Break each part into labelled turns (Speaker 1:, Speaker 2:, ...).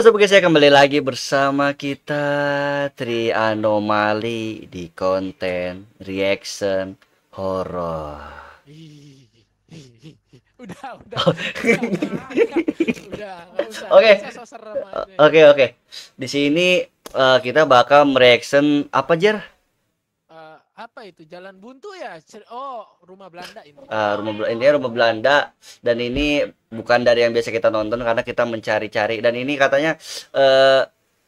Speaker 1: Sobat guys, saya kembali lagi bersama kita Tri Anomali di konten reaction horor.
Speaker 2: Udah, nggak usah.
Speaker 1: Oke.
Speaker 2: Nggak usah so serem aja.
Speaker 1: Oke. Di sini kita bakal mereaction apa, Jer?
Speaker 2: Apa itu? Jalan buntu ya? Oh, rumah Belanda ini.
Speaker 1: Rumah Belanda, dan ini bukan dari yang biasa kita nonton karena kita mencari-cari, dan ini katanya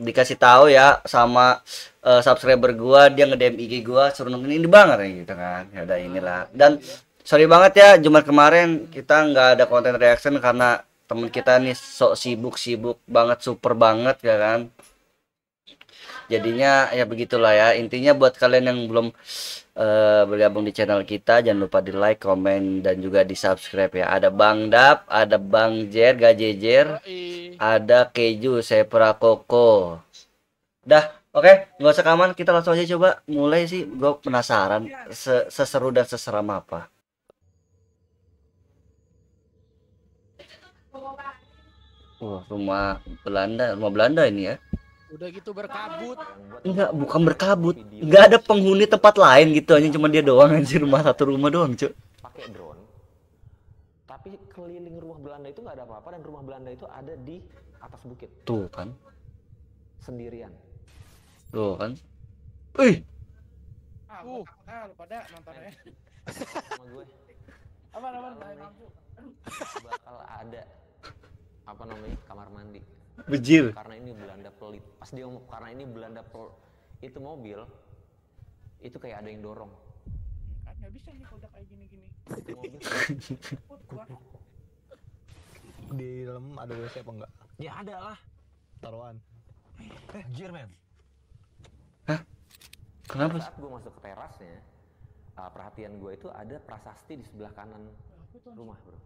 Speaker 1: dikasih tahu ya sama subscriber gua, dia nge-DM IG gua suruh nonton ini banget ya gitu kan. Ya udah inilah. Dan sorry banget ya, Jumat kemarin kita nggak ada konten reaction karena temen kita nih sok sibuk banget, super banget ya kan. Jadinya ya begitulah ya. Intinya buat kalian yang belum bergabung di channel kita, jangan lupa di like, komen, dan juga di subscribe ya. Ada Bang Dap, ada Bang Jer, Gajejer, ada Keju, Sepra Koko. Dah, oke, nggak usah kaman, kita langsung aja coba mulai sih. Gue penasaran seseru dan seseram apa. Rumah Belanda ini ya.
Speaker 2: Udah gitu berkabut.
Speaker 1: Enggak, bukan berkabut. Enggak ada penghuni tempat lain gitu, hanya cuma dia doang anjir, satu rumah doang, Cuk.
Speaker 3: Pakai drone. Tapi keliling rumah Belanda itu nggak ada apa-apa, dan rumah Belanda itu ada di atas bukit.
Speaker 1: Tuh kan.
Speaker 3: Sendirian.
Speaker 1: Tuh kan. Wih.
Speaker 2: Lu pada nontonnya.
Speaker 3: Sama gue.
Speaker 2: Aman.
Speaker 3: Bakal ada apa namanya, kamar mandi.
Speaker 1: Bejir.
Speaker 3: Karena ini Belanda pelit. Pas dia ngomong karena ini Belanda pelit, itu mobil itu kayak ada yang dorong.
Speaker 2: Kan nggak bisa nih kalau udah kayak gini.
Speaker 3: Itu mobil
Speaker 4: di dalam ada WC apa enggak?
Speaker 3: ya ada lah.
Speaker 4: Taruhan. Jir men.
Speaker 1: Hah? Kenapa?
Speaker 3: Saat gue masuk ke terasnya, perhatian gue itu ada prasasti di sebelah kanan rumah, bro.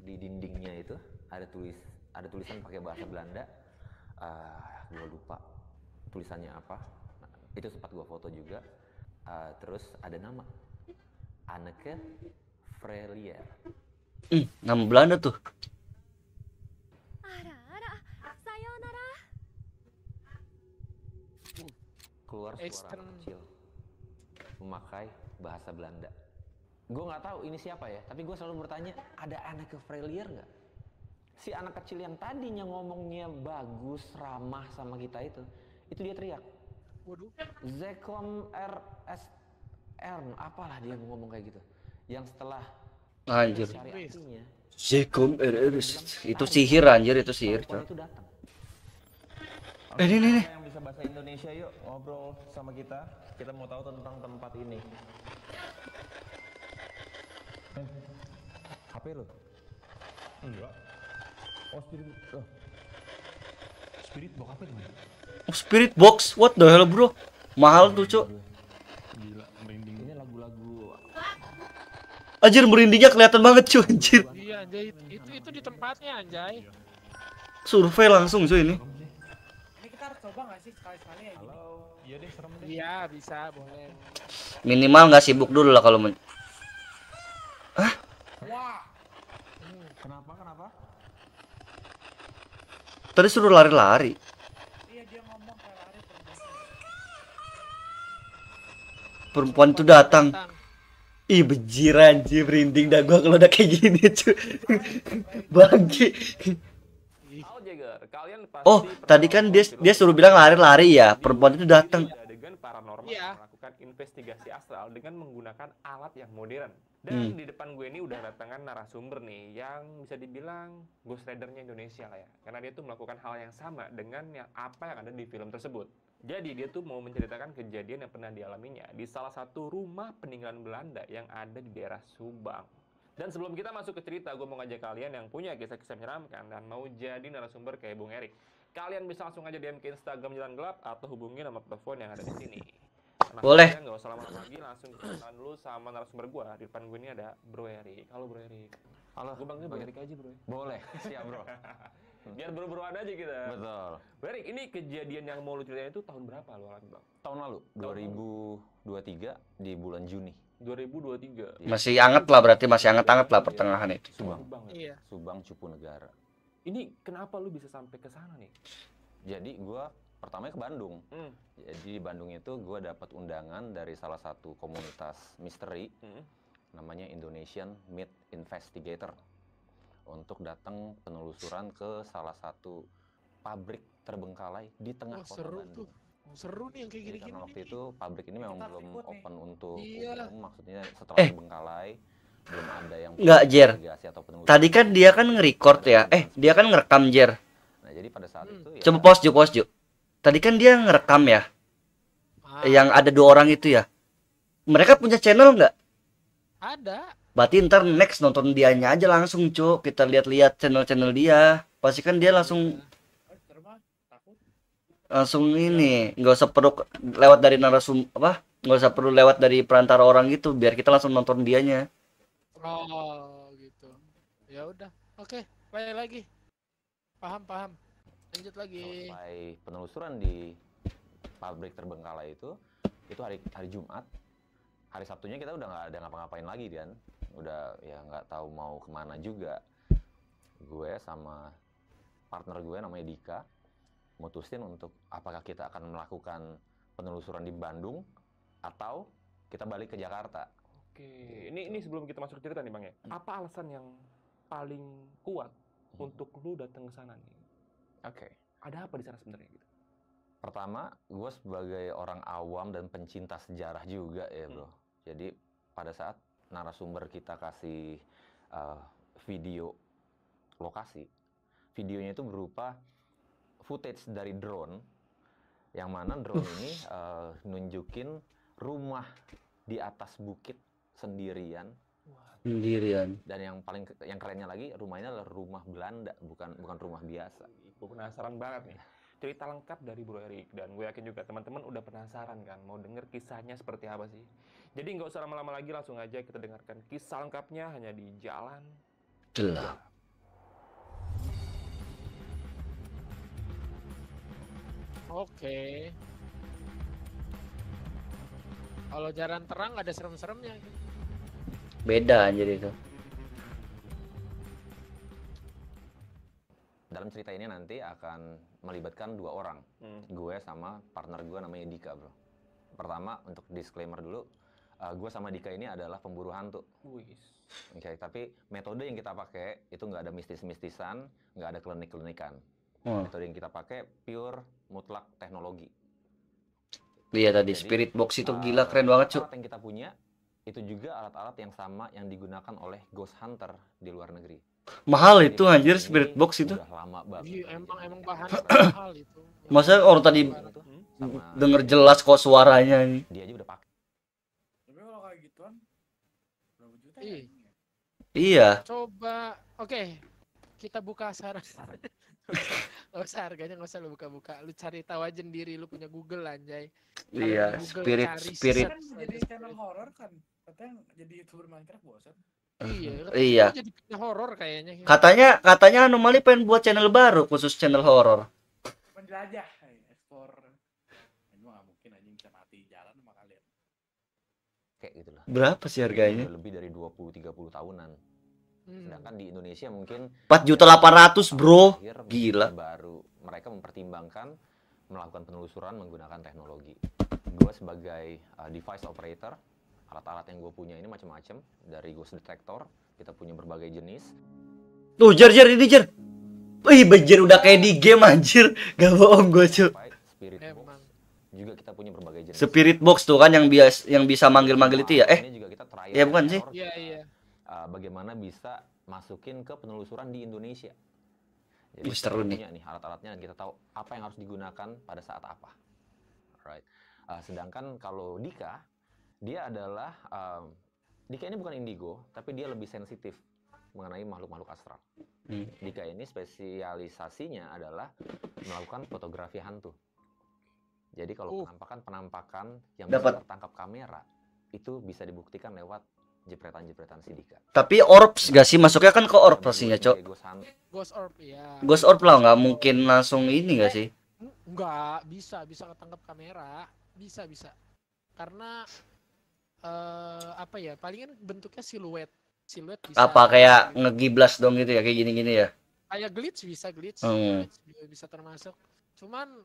Speaker 3: Di dindingnya itu ada tulisan pakai bahasa Belanda. Gue lupa tulisannya apa. Nah, itu sempat gue foto juga. Terus ada nama Anneke Freilier.
Speaker 1: Nama Belanda tuh.
Speaker 3: Keluar suara kecil memakai bahasa Belanda. Gue nggak tahu ini siapa ya, tapi gue selalu bertanya, ada Anneke Freilier nggak? Si anak kecil yang tadinya ngomongnya bagus, ramah sama kita itu dia teriak.
Speaker 2: Waduh.
Speaker 3: Zekom RSR, apalah dia ngomong kayak gitu. Yang setelah
Speaker 1: Anjir.
Speaker 3: cari artinya,
Speaker 1: Zekom RRS. Itu sihir anjir, itu sihir,
Speaker 3: perempuan
Speaker 1: Cok.
Speaker 3: itu datang.
Speaker 1: Ini.
Speaker 4: Yang bisa bahasa Indonesia, yuk ngobrol sama kita. Kita mau tahu tentang tempat ini. HP lo? Enggak. Oh, Spirit box apa ini?
Speaker 1: Oh, Spirit Box. What the hell, bro? Mahal tuh, Cok.
Speaker 4: Gila, merinding.
Speaker 3: Ini lagu-lagu
Speaker 1: Anjir, merindingnya kelihatan banget, cuy, anjir.
Speaker 2: Iya anjay, itu di tempatnya anjay.
Speaker 1: Survei langsung, cuy, ini.
Speaker 2: Ini kita harus coba nggak sih sekali-sekali ya gini?
Speaker 4: Iya deh, serem deh.
Speaker 2: Iya bisa, boleh.
Speaker 1: Minimal nggak sibuk dulu lah kalau
Speaker 2: Wah.
Speaker 4: Kenapa?
Speaker 1: Tadi suruh lari-lari.
Speaker 2: Iya dia ngomong kayak lari
Speaker 1: Perempuan itu datang. Ih, bejir anjir, merinding dah gua kalau udah kayak gini, cuy. Bangki.
Speaker 3: Al Jager, kalian pasti
Speaker 1: Oh, tadi kan dia suruh bilang lari-lari ya. Perempuan itu datang.
Speaker 3: adegan paranormal
Speaker 2: Iya.
Speaker 3: melakukan investigasi astral dengan menggunakan alat yang modern. Dan di depan gue ini udah datangan narasumber nih yang bisa dibilang Ghost Rider-nya Indonesia lah ya. Karena dia tuh melakukan hal yang sama dengan apa yang ada di film tersebut. Jadi dia tuh mau menceritakan kejadian yang pernah dialaminya di salah satu rumah peninggalan Belanda yang ada di daerah Subang. Dan sebelum kita masuk ke cerita, gue mau ngajak kalian yang punya kisah-kisah menyeramkan dan mau jadi narasumber kayak Bung Erik. Kalian bisa langsung aja DM ke Instagram Jalan Gelap atau hubungi nomor telepon yang ada di sini. Nah,
Speaker 1: Boleh.
Speaker 3: Nggak usah lama-lama lagi, langsung kenalan dulu sama narasumber gue. Di depan gue ini ada Bro Erik. Halo Bro Erik. Halo. Gue panggilnya Bro Erik aja, Bro.
Speaker 5: Boleh, siap bro.
Speaker 3: Biar bro-broan aja kita.
Speaker 5: Betul.
Speaker 3: Bro Erik, ini kejadian yang mau lu ceritain itu tahun berapa lu alami, Bang?
Speaker 5: Tahun lalu, 2023 di bulan Juni.
Speaker 3: 2023.
Speaker 1: Masih anget lah, berarti masih anget-anget lah pertengahan itu.
Speaker 5: Subang.
Speaker 3: Subang ya?
Speaker 2: Iya.
Speaker 5: Subang Cupu Negara.
Speaker 3: Ini kenapa lu bisa sampai ke sana nih?
Speaker 5: Jadi gua pertamanya ke Bandung.
Speaker 3: Hmm.
Speaker 5: Jadi di Bandung itu gua dapat undangan dari salah satu komunitas misteri
Speaker 3: Hmm.
Speaker 5: namanya Indonesian Myth Investigator untuk datang penelusuran ke salah satu pabrik terbengkalai di tengah
Speaker 2: Oh,
Speaker 5: kota
Speaker 2: seru
Speaker 5: Bandung.
Speaker 2: tuh. Seru nih yang kayak
Speaker 5: Jadi
Speaker 2: gini-gini
Speaker 5: karena waktu
Speaker 2: nih.
Speaker 5: itu pabrik ini memang
Speaker 6: Kita
Speaker 5: belum
Speaker 6: ikut nih.
Speaker 5: open untuk
Speaker 2: Iya.
Speaker 5: umum, maksudnya setelah
Speaker 1: Eh.
Speaker 5: terbengkalai belum ada yang
Speaker 1: Nggak, Jer.
Speaker 5: investigasi atau penelusuran.
Speaker 1: Tadi kan dia kan nge-record ya. Dia kan ngerekam, Jer.
Speaker 5: Nah, jadi pada saat itu ya
Speaker 1: Coba pause Ju. Tadi kan dia ngerekam ya.
Speaker 2: Ah,
Speaker 1: Yang ada 2 orang itu ya. Mereka punya channel nggak?
Speaker 2: ada.
Speaker 1: Berarti ntar next nonton dianya aja langsung, Cuk. Kita lihat-lihat channel-channel dia. Pasti kan dia langsung ini, nggak usah perlu lewat dari nggak usah perlu lewat dari perantara orang gitu, biar kita langsung nonton dianya.
Speaker 2: Oh, gitu. Ya udah. Oke, play lagi. Paham. Lanjut lagi.
Speaker 5: selesai penelusuran di pabrik terbengkalai itu hari Jumat. Hari Sabtunya kita udah nggak ada ngapa-ngapain lagi kan, udah ya nggak tahu mau kemana juga. Gue sama partner gue namanya Dika mutusin untuk apakah kita akan melakukan penelusuran di Bandung atau kita balik ke Jakarta.
Speaker 3: Oke, ini sebelum kita masuk cerita nih Bang ya. Apa alasan yang paling kuat untuk lu datang ke sana nih?
Speaker 5: Oke.
Speaker 3: Ada apa di sana sebenarnya gitu?
Speaker 5: Pertama, gue sebagai orang awam dan pencinta sejarah juga ya bro. Jadi pada saat narasumber kita kasih video lokasi, videonya itu berupa footage dari drone, yang mana drone ini nunjukin rumah di atas bukit sendirian. Dan yang kerennya lagi, rumahnya adalah rumah Belanda, bukan rumah biasa.
Speaker 3: Gue penasaran banget nih. Cerita lengkap dari Bro Erik, dan gue yakin juga teman-teman udah penasaran kan, mau denger kisahnya seperti apa sih. Jadi nggak usah lama-lama lagi, langsung aja kita dengarkan kisah lengkapnya hanya di Jalan
Speaker 1: Gelap.
Speaker 2: Oke. Kalau jalan terang ada serem-seremnya.
Speaker 1: Beda anjir itu.
Speaker 5: Dalam cerita ini nanti akan melibatkan 2 orang, gue sama partner gue namanya Dika bro. Pertama, untuk disclaimer dulu, gue sama Dika ini adalah pemburu hantu. Oke, tapi metode yang kita pakai itu nggak ada mistis-mistisan, nggak ada klinik-klinikan. Metode yang kita pakai pure mutlak teknologi.
Speaker 1: Iya tadi
Speaker 5: Jadi,
Speaker 1: spirit box itu gila keren banget, Cuk.
Speaker 5: Alat yang kita punya itu juga alat-alat yang sama yang digunakan oleh ghost hunter di luar negeri.
Speaker 1: Mahal itu
Speaker 5: Jadi,
Speaker 1: anjir
Speaker 5: ini
Speaker 1: spirit box itu.
Speaker 5: Udah lama banget.
Speaker 2: Iya, emang bahan mahal itu.
Speaker 1: Masa orang tadi
Speaker 5: Sama
Speaker 1: denger jelas kok suaranya nih.
Speaker 5: dia aja udah pakai.
Speaker 6: Tapi kalau kayak gituan berapa juta
Speaker 2: Iya.
Speaker 6: ya?
Speaker 1: Iya.
Speaker 2: Coba, oke, kita buka saran. Gak usah harganya, gak usah lu buka-buka. Lu cari tahu aja sendiri, lu punya Google anjay. Kalau
Speaker 1: Iya,
Speaker 2: di Google
Speaker 1: spirit
Speaker 2: cari
Speaker 1: spirit.
Speaker 6: Kan jadi channel horor kan. Katanya jadi YouTuber Minecraft bosan.
Speaker 2: Iya,
Speaker 1: Iya.
Speaker 2: itu jadi punya horor kayaknya.
Speaker 1: Katanya Anomali pengen buat channel baru khusus channel horor.
Speaker 6: Menjelajah, ekspor. Ini mah nggak mungkin aja bisa mati jalan sama kalian.
Speaker 5: Kayak gitu lah.
Speaker 1: Berapa sih harganya?
Speaker 5: Udah lebih dari 20-30 tahunan. Sedangkan di Indonesia mungkin
Speaker 1: 4.800.000, bro.
Speaker 5: akhir
Speaker 1: Gila.
Speaker 5: baru mereka mempertimbangkan melakukan penelusuran menggunakan teknologi. Gue sebagai device operator, alat-alat yang gue punya ini macam-macam, dari ghost detector, kita punya berbagai jenis.
Speaker 1: Tuh, Jer ini Jer. Wih, Jer udah kayak di game anjir. Gak bohong gue, Cuk.
Speaker 5: Spirit box
Speaker 2: Emang.
Speaker 5: juga kita punya berbagai jenis.
Speaker 1: Spirit box tuh kan yang bisa manggil-manggil itu ya.
Speaker 5: Ini juga kita trial
Speaker 1: ya bukan sih?
Speaker 2: Iya, iya.
Speaker 5: Bagaimana bisa masukin ke penelusuran di Indonesia. Jadi
Speaker 1: Wih,
Speaker 5: kita
Speaker 1: seru nih.
Speaker 5: punya nih alat-alatnya dan kita tahu apa yang harus digunakan pada saat apa. Alright. Sedangkan kalau Dika, dia adalah Dika ini bukan indigo, tapi dia lebih sensitif mengenai makhluk-makhluk astral. Dika ini spesialisasinya adalah melakukan fotografi hantu. Jadi kalau penampakan yang bisa
Speaker 1: Dapat.
Speaker 5: tertangkap kamera itu bisa dibuktikan lewat jepretan-jepretan si Dika.
Speaker 1: Tapi orbs gak sih? Masuknya kan ke orb pastinya, Cok.
Speaker 2: Ghost orb, ya.
Speaker 1: Ghost orb lah, nggak mungkin langsung ini gak sih?
Speaker 2: Enggak, bisa ketangkap kamera. Bisa. Karena apa ya? Palingan bentuknya siluet bisa.
Speaker 1: Apa kayak ngegiblas dong gitu ya, kayak gini-gini ya?
Speaker 2: Kayak glitch bisa glitch,
Speaker 1: Hmm.
Speaker 2: glitch juga bisa termasuk. Cuman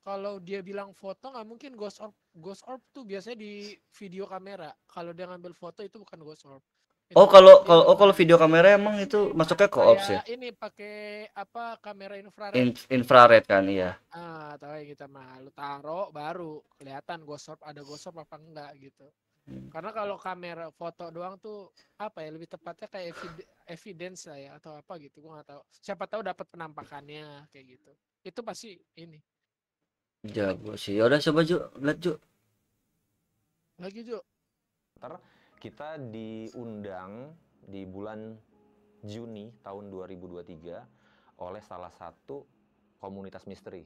Speaker 2: kalau dia bilang foto nggak mungkin ghost orb. Ghost orb tuh biasanya di video kamera. Kalau dia ngambil foto itu bukan ghost orb.
Speaker 1: Oh,
Speaker 2: Itu
Speaker 1: kalau
Speaker 2: dia
Speaker 1: kalau
Speaker 2: ngambil
Speaker 1: video kamera emang itu masuknya ke ops ya?
Speaker 2: kayak ini pakai apa kamera infrared.
Speaker 1: Infrared kan, iya.
Speaker 2: Tahu ya kita mah lu taruh baru kelihatan ghost orb ada ghost orb apa enggak gitu. Karena kalau kamera foto doang tuh apa ya lebih tepatnya kayak evidence lah ya atau apa gitu gua nggak tahu. Siapa tahu dapat penampakannya kayak gitu. Itu pasti ini.
Speaker 1: Jago sih. Yaudah coba Ju, lihat Ju.
Speaker 2: Lagi Jo.
Speaker 5: Ntar kita diundang di bulan Juni tahun 2023 oleh salah satu komunitas misteri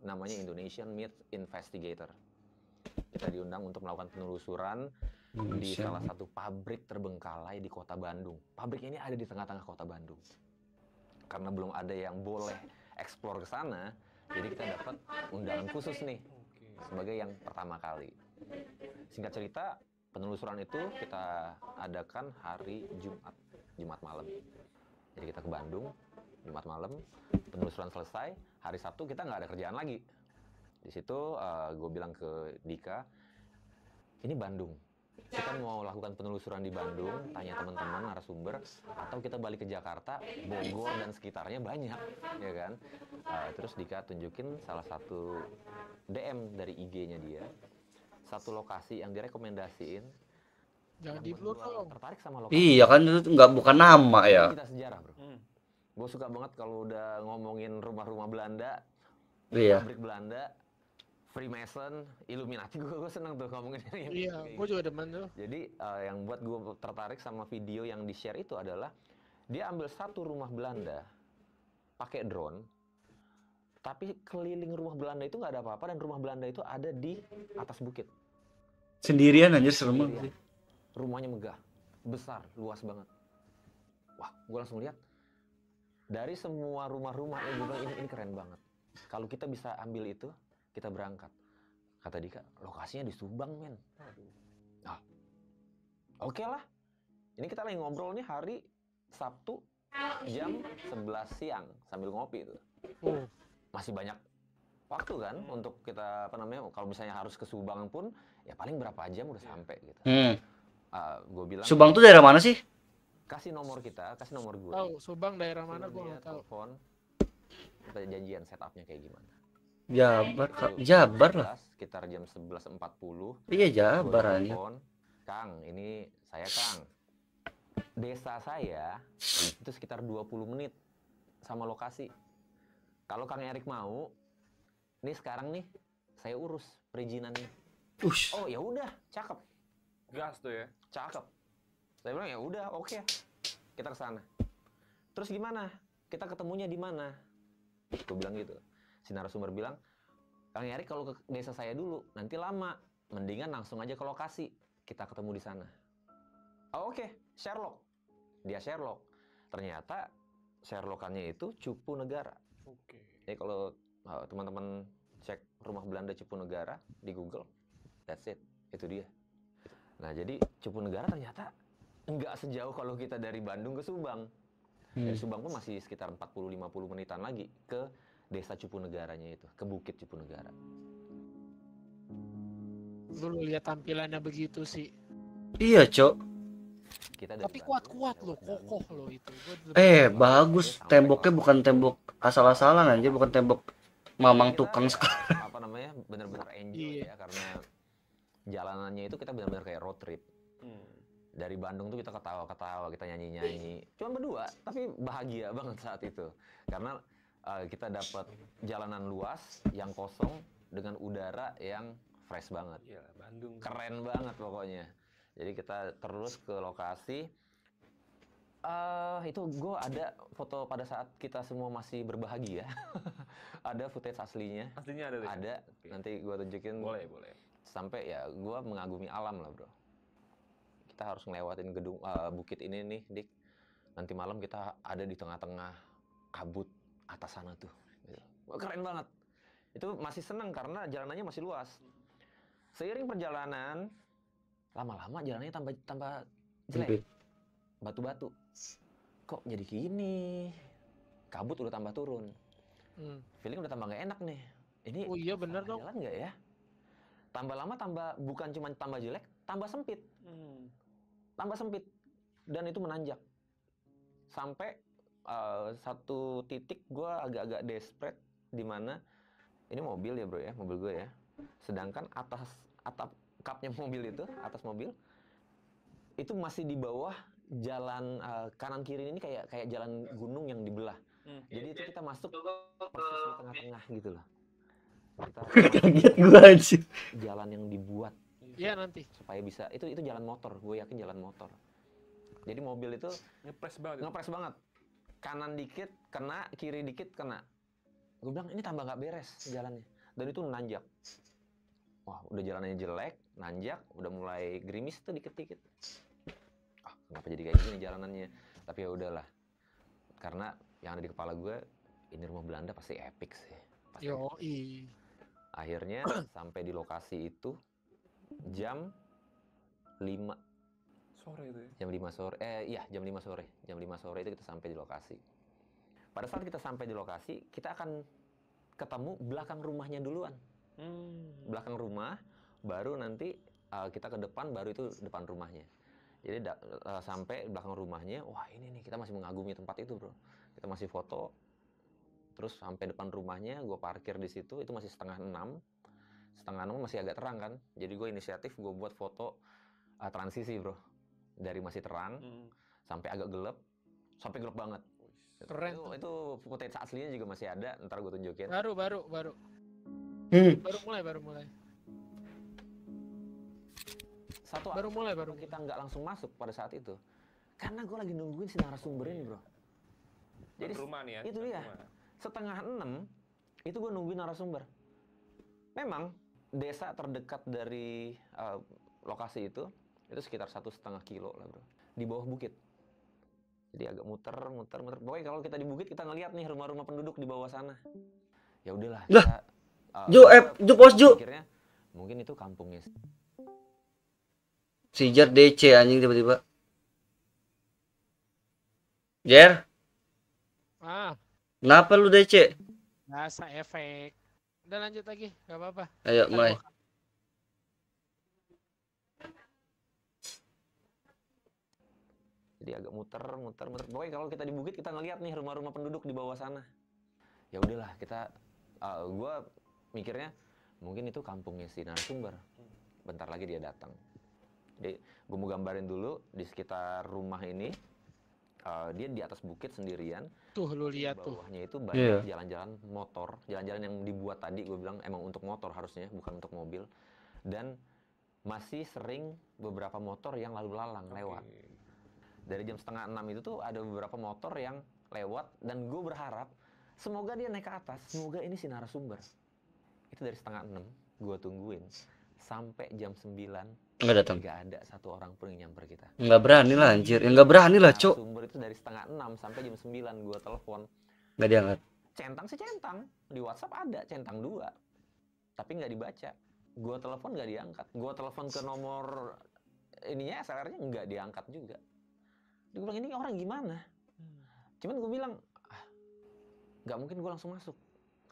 Speaker 5: namanya Indonesian Myth Investigator. Kita diundang untuk melakukan penelusuran di salah satu pabrik terbengkalai di kota Bandung. Pabrik ini ada di tengah-tengah kota Bandung. Karena belum ada yang boleh eksplor ke sana, jadi kita dapat undangan khusus nih sebagai yang pertama kali. Singkat cerita, penelusuran itu kita adakan hari Jumat malam. Jadi kita ke Bandung, Jumat malam, penelusuran selesai, hari Sabtu kita nggak ada kerjaan lagi. Di situ gue bilang ke Dika, ini Bandung, kita mau lakukan penelusuran di Bandung, tanya teman-teman narasumber, atau kita balik ke Jakarta, Bogor dan sekitarnya banyak, ya kan? Terus Dika tunjukin salah satu DM dari IG-nya dia, satu lokasi yang direkomendasiin.
Speaker 2: Jangan di blur dong.
Speaker 5: Tertarik sama lokasi.
Speaker 1: Iya kan itu nggak bukan nama ya.
Speaker 5: Kita sejarah bro. Gue suka banget kalau udah ngomongin rumah-rumah Belanda,
Speaker 1: Iya.
Speaker 5: pabrik Belanda, Freemason, Illuminati, gue seneng tuh ngomongin ini.
Speaker 2: Iya, gue juga demen tuh.
Speaker 5: Jadi yang buat gue tertarik sama video yang di share itu adalah dia ambil satu rumah Belanda pakai drone, tapi keliling rumah Belanda itu nggak ada apa-apa dan rumah Belanda itu ada di atas bukit.
Speaker 1: Sendirian anjir serem banget.
Speaker 5: Rumahnya megah, besar, luas banget. Wah, gue langsung lihat dari semua rumah-rumah gue bilang ini keren banget. Kalau kita bisa ambil itu, kita berangkat. Kata Dika, lokasinya di Subang, men. Nah, oke lah. Ini kita lagi ngobrol nih hari Sabtu jam 11 siang sambil ngopi itu. Masih banyak waktu kan untuk kita kalau misalnya harus ke Subang pun ya paling berapa jam udah sampai gitu. Gue bilang
Speaker 1: Subang tuh daerah mana sih?
Speaker 5: kasih nomor kita, kasih nomor gue.
Speaker 2: Tahu Subang daerah mana gue nggak tahu.
Speaker 5: Telepon, kita janjian setupnya kayak gimana.
Speaker 1: Jabar lah.
Speaker 5: Sekitar jam 11.40.
Speaker 1: Iya Jabar aja.
Speaker 5: Kang, ini saya Kang. Desa saya itu sekitar 20 menit sama lokasi. Kalau Kang Erik mau, nih sekarang nih saya urus perizinannya. Oh ya udah, cakep.
Speaker 3: Gas tuh ya.
Speaker 5: Cakep. Saya bilang ya udah, oke. Kita ke sana. Terus gimana? Kita ketemunya di mana? Gue bilang gitu. Si narasumber bilang, Kang Erik kalau ke desa saya dulu, nanti lama. Mendingan langsung aja ke lokasi. Kita ketemu di sana. Oh, oke. Sherlock. Dia Sherlock. Ternyata Sherlockannya itu Cupu Negara.
Speaker 3: Oke.
Speaker 5: Jadi kalau teman-teman cek rumah Belanda Cupu Negara di Google, that's it. Itu dia. Nah, jadi Cupu Negara ternyata nggak sejauh kalau kita dari Bandung ke Subang. Dari Subang pun masih sekitar 40-50 menitan lagi ke desa Cupu Negaranya itu, ke Bukit Cupu Negara.
Speaker 2: Dulu lihat tampilannya begitu sih.
Speaker 1: Iya, Cok.
Speaker 2: Tapi kuat-kuat loh, kokoh loh itu.
Speaker 1: Bagus. Temboknya bukan tembok asal-asalan aja, bukan tembok mamang tukang sekarang.
Speaker 5: Apa namanya? Benar-benar enjoy ya, karena jalanannya itu kita benar-benar kayak road trip. Dari Bandung tuh kita ketawa-ketawa, kita nyanyi-nyanyi. Cuma berdua, tapi bahagia banget saat itu. Karena kita dapat jalanan luas yang kosong dengan udara yang fresh banget.
Speaker 3: Iya, Bandung.
Speaker 5: Keren banget pokoknya. Jadi kita terus ke lokasi. Itu gue ada foto pada saat kita semua masih berbahagia. Ada footage aslinya.
Speaker 3: Aslinya ada deh.
Speaker 5: Ada. Okay. Nanti gue tunjukin.
Speaker 3: Boleh.
Speaker 5: Sampai ya gue mengagumi alam lah bro. Kita harus ngelewatin gedung bukit ini nih, Dik. Nanti malam kita ada di tengah-tengah kabut atas sana tuh. Wah, keren banget. Itu masih seneng karena jalanannya masih luas. Seiring perjalanan, lama-lama jalannya tambah jelek. Batu-batu. Kok jadi gini? kabut udah tambah turun. Feeling udah tambah nggak enak nih. Ini
Speaker 2: Oh iya bener
Speaker 5: salah
Speaker 2: dong.
Speaker 5: jalan nggak ya? Tambah lama bukan cuma tambah jelek, tambah sempit. Tambah sempit. Dan itu menanjak. Sampai satu titik gue agak-agak desperate, di mana ini mobil ya bro ya, mobil gue ya. Sedangkan atap kapnya mobil itu, atas mobil itu masih di bawah jalan kanan kiri ini kayak jalan gunung yang dibelah. Jadi itu kita masuk persis di tengah-tengah gitu loh. Kita
Speaker 1: Kaget gua anjir.
Speaker 5: jalan yang dibuat
Speaker 2: Iya nanti.
Speaker 5: supaya bisa itu jalan motor, gue yakin jalan motor. Jadi mobil itu
Speaker 3: Ngepres banget.
Speaker 5: ngepres banget, kanan dikit kena, kiri dikit kena. Gue bilang ini tambah nggak beres jalannya, dan itu nanjak. Wah udah jalannya jelek, nanjak, udah mulai gerimis tuh dikit-dikit. Kenapa jadi kayak gini jalanannya? Tapi ya udahlah, karena yang ada di kepala gue, ini rumah Belanda pasti epic sih. Pasti.
Speaker 2: Yoi.
Speaker 5: Akhirnya sampai di lokasi itu jam 5
Speaker 3: Sore itu ya.
Speaker 5: jam 5 sore. Jam 5 sore. Jam 5 sore itu kita sampai di lokasi. Pada saat kita sampai di lokasi, kita akan ketemu belakang rumahnya duluan. Belakang rumah, baru nanti kita ke depan, baru itu depan rumahnya. Jadi sampai belakang rumahnya, wah ini nih kita masih mengagumi tempat itu bro. Kita masih foto. Terus sampai depan rumahnya, gue parkir di situ, itu masih setengah 6. Setengah 6 masih agak terang kan. Jadi gue inisiatif, gue buat foto transisi bro. Dari masih terang, sampai agak gelap, sampai gelap banget.
Speaker 2: Keren.
Speaker 5: Itu footage aslinya juga masih ada, ntar gue tunjukin.
Speaker 2: Baru. Baru mulai.
Speaker 5: Baru
Speaker 2: mulai.
Speaker 5: Kita nggak langsung masuk pada saat itu, karena gue lagi nungguin si narasumber ini bro. Jadi
Speaker 3: rumah nih ya.
Speaker 5: Itu dia. Setengah 6 itu gue nungguin narasumber. Memang desa terdekat dari lokasi itu sekitar 1,5 kilo lah bro, di bawah bukit. Jadi agak muter. Pokoknya kalau kita di bukit kita ngeliat nih rumah-rumah penduduk di bawah sana. Ya udahlah.
Speaker 1: Ju pos Ju.
Speaker 5: Akhirnya mungkin itu kampungnya.
Speaker 1: Si Jar DC anjing tiba-tiba. Jer, kenapa lu DC?
Speaker 2: Biasa efek. Udah lanjut lagi, gak apa-apa.
Speaker 1: Ayo mulai.
Speaker 5: Jadi agak muter. Pokoknya kalau kita di bukit kita ngeliat nih rumah-rumah penduduk di bawah sana. Ya udahlah, gue mikirnya mungkin itu kampungnya si narasumber. Bentar lagi dia datang. Jadi gue mau gambarin dulu di sekitar rumah ini. Dia di atas bukit sendirian.
Speaker 2: Tuh lu lihat tuh.
Speaker 5: Bawahnya itu banyak jalan-jalan motor, jalan-jalan yang dibuat tadi gue bilang emang untuk motor harusnya, bukan untuk mobil. Dan masih sering beberapa motor yang lalu lalang lewat. Dari jam setengah 6 itu tuh ada beberapa motor yang lewat, dan gue berharap semoga dia naik ke atas, semoga ini si narasumber. Itu dari setengah 6 gue tungguin sampai jam 9
Speaker 1: Nggak datang.
Speaker 5: nggak ada satu orang pun yang nyamper kita.
Speaker 1: Nggak berani lah anjir. Nggak berani lah cok.
Speaker 5: Narasumber itu dari setengah 6 sampai jam 9 gue telepon.
Speaker 1: Nggak diangkat.
Speaker 5: Centang sih centang, di WhatsApp ada centang 2, tapi nggak dibaca. Gue telepon nggak diangkat. Gue telepon ke nomor ininya SLR-nya nggak diangkat juga. Gue bilang ini orang gimana? Cuman gue bilang nggak mungkin gue langsung masuk,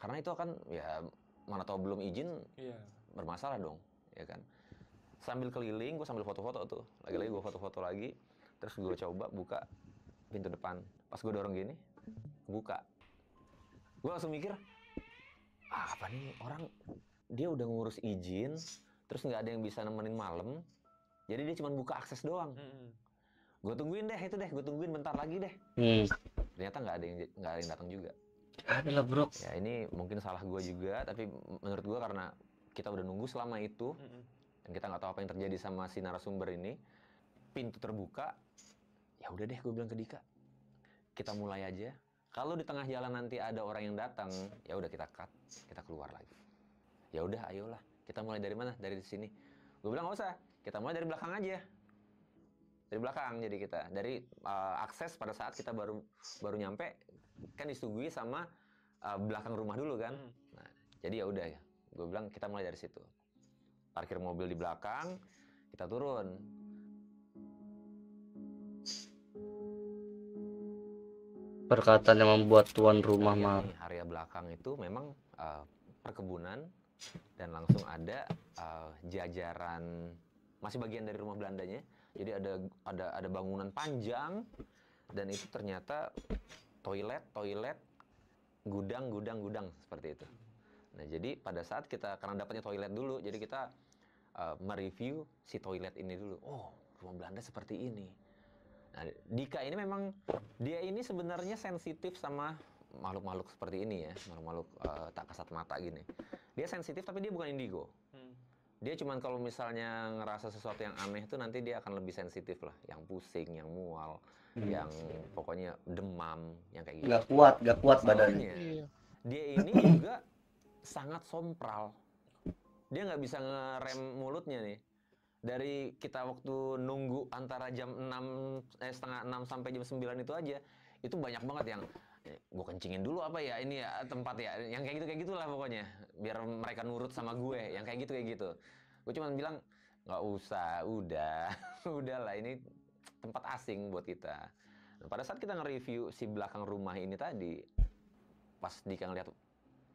Speaker 5: karena itu akan ya mana tahu belum izin bermasalah dong, ya kan? Sambil keliling, gue sambil foto-foto tuh, lagi-lagi gue foto-foto lagi, terus gue coba buka pintu depan. Pas gue dorong gini, buka. Gue langsung mikir, apa nih orang, dia udah ngurus izin, terus nggak ada yang bisa nemenin malam, jadi dia cuma buka akses doang. Gue tungguin deh, gue tungguin bentar lagi deh. Ternyata nggak ada yang datang juga.
Speaker 1: Adalah bro.
Speaker 5: Ya ini mungkin salah gue juga, tapi menurut gue karena kita udah nunggu selama itu, dan kita nggak tahu apa yang terjadi sama si narasumber ini, pintu terbuka, ya udah deh gue bilang ke Dika, kita mulai aja. Kalau di tengah jalan nanti ada orang yang datang, ya udah kita cut, kita keluar lagi. Ya udah, ayolah, kita mulai dari mana? Dari sini. Gue bilang nggak usah, kita mulai dari belakang aja. Dari belakang, jadi kita dari akses pada saat kita baru nyampe kan disuguhi sama belakang rumah dulu kan. Nah, jadi ya udah ya, gue bilang kita mulai dari situ. Parkir mobil di belakang, kita turun.
Speaker 1: Perkataan yang membuat tuan rumah
Speaker 5: Iya
Speaker 1: marah.
Speaker 5: nih, area belakang itu memang perkebunan dan langsung ada jajaran masih bagian dari rumah Belandanya. Jadi ada bangunan panjang dan itu ternyata toilet, gudang seperti itu. Nah, jadi pada saat kita karena dapatnya toilet dulu, jadi kita mereview si toilet ini dulu. Oh, rumah Belanda seperti ini. Nah, Dika ini memang dia ini sebenarnya sensitif sama makhluk-makhluk seperti ini ya, makhluk-makhluk tak kasat mata gini. Dia sensitif tapi dia bukan indigo. Dia cuman kalau misalnya ngerasa sesuatu yang aneh itu nanti dia akan lebih sensitif lah, yang pusing, yang mual, yang pokoknya demam, yang kayak gitu.
Speaker 1: Gak kuat badannya.
Speaker 2: Iya.
Speaker 5: Dia ini juga sangat sompral. Dia nggak bisa ngerem mulutnya nih. Dari kita waktu nunggu antara jam 6, setengah 6 sampai jam 9 itu aja, itu banyak banget yang gue kencingin dulu apa ya ini ya tempat ya, yang kayak gitulah pokoknya, biar mereka nurut sama gue, yang kayak gitu. Gue cuma bilang nggak usah, udah, udahlah ini tempat asing buat kita. Nah, pada saat kita nge-review si belakang rumah ini tadi, pas Dika ngeliat